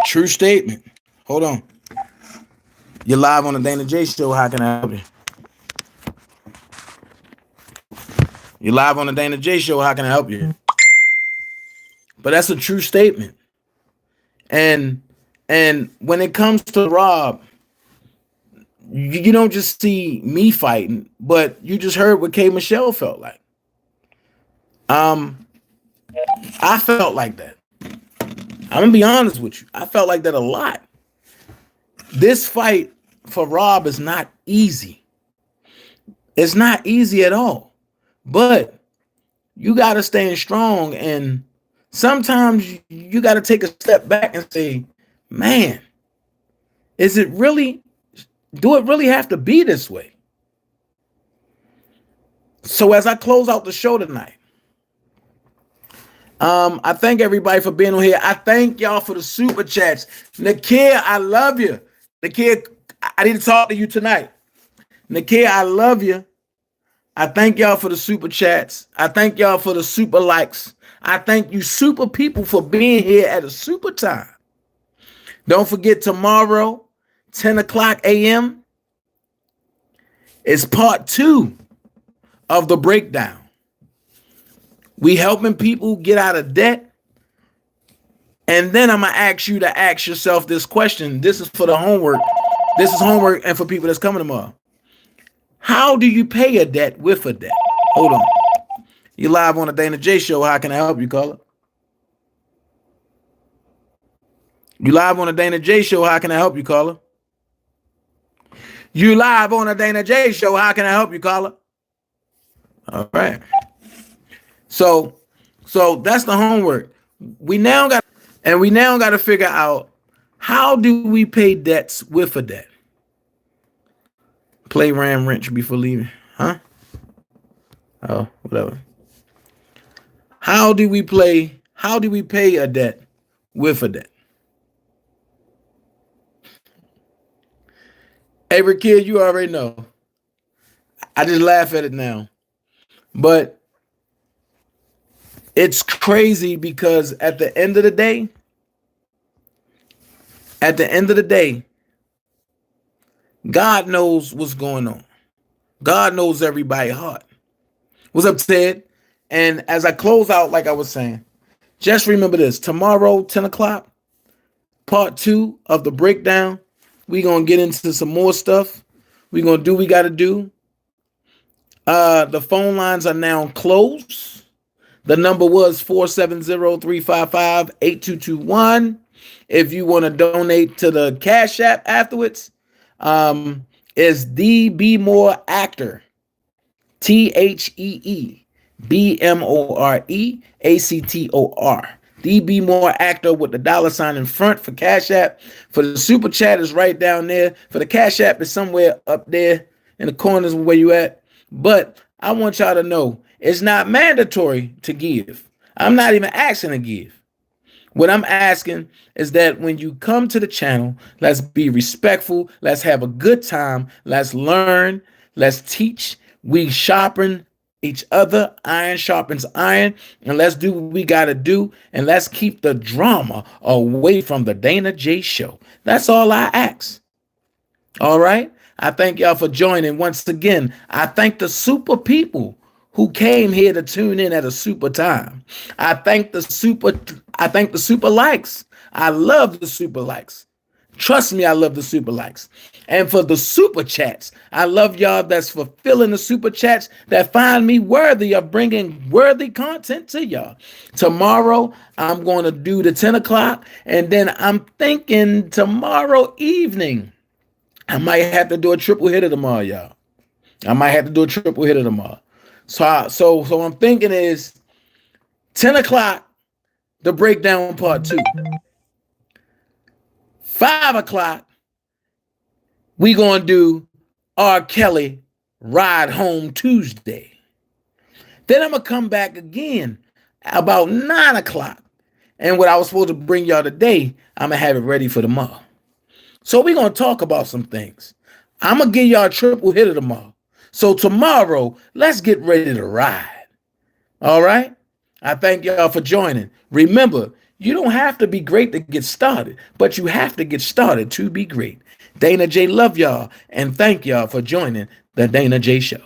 True statement. Hold on. You're live on the Danajay show. How can I help you? You're live on the Danajay show. How can I help you? But that's a true statement. And when it comes to Rob, you don't just see me fighting, but you just heard what K. Michelle felt like. I felt like that. I'm gonna be honest with you. I felt like that a lot. This fight for Rob is not easy. It's not easy at all. But you gotta stay strong, and sometimes you gotta take a step back and say, man, do it really have to be this way? So as I close out the show tonight, I thank everybody for being on here. I thank y'all for the super chats. Nakia, I love you. Nakia, I need to talk to you tonight. Nakia, I love you. I thank y'all for the super chats. I thank y'all for the super likes. I thank you super people for being here at a super time. Don't forget tomorrow, 10 o'clock a.m. is part 2 of the breakdown. We helping people get out of debt. And then I'm going to ask you to ask yourself this question. This is for the homework. This is homework and for people that's coming tomorrow. How do you pay a debt with a debt? Hold on. You live on the Danajay show. How can I help you, caller? You live on the Danajay show. How can I help you, caller? You live on the Danajay show. How can I help you, caller? All right. So that's the homework. We now got to figure out, how do we pay debts with a debt? Play Ram Wrench before leaving, huh? Oh, whatever. How do we pay a debt with a debt? Every kid, you already know. I just laugh at it now. But it's crazy because at the end of the day, God knows what's going on. God knows everybody's heart. What's up, Ted? And as I close out, like I was saying, just remember this. Tomorrow, 10 o'clock, part 2 of the breakdown. We're going to get into some more stuff. We're going to do what we got to do. The phone lines are now closed. The number was 470-355-8221. If you want to donate to the Cash App afterwards, is DB Actor. TheeBMoreActor. DB More Actor with the $ in front for Cash App. For the Super Chat is right down there. For the Cash App is somewhere up there in the corners where you at. But I want y'all to know it's not mandatory to give. I'm not even asking to give. What I'm asking is that when you come to the channel, let's be respectful. Let's have a good time. Let's learn. Let's teach. We sharpen each other. Iron sharpens iron. And let's do what we got to do. And let's keep the drama away from the Danajay show. That's all I ask. All right. I thank y'all for joining. Once again, I thank the super people who came here to tune in at a super time. I thank the super likes. I love the super likes. Trust me, I love the super likes. And for the super chats, I love y'all that's fulfilling the super chats, that find me worthy of bringing worthy content to y'all. Tomorrow, I'm going to do the 10 o'clock, and then I'm thinking tomorrow evening, I might have to do a triple hitter tomorrow, y'all. So what I'm thinking is 10 o'clock, the breakdown part 2. 5 o'clock, we going to do R. Kelly Ride Home Tuesday. Then I'm going to come back again about 9 o'clock. And what I was supposed to bring y'all today, I'm going to have it ready for tomorrow. So we're going to talk about some things. I'm going to give y'all a triple hitter tomorrow. So tomorrow, let's get ready to ride. All right? I thank y'all for joining. Remember, you don't have to be great to get started, but you have to get started to be great. Danajay love y'all, and thank y'all for joining the Danajay show.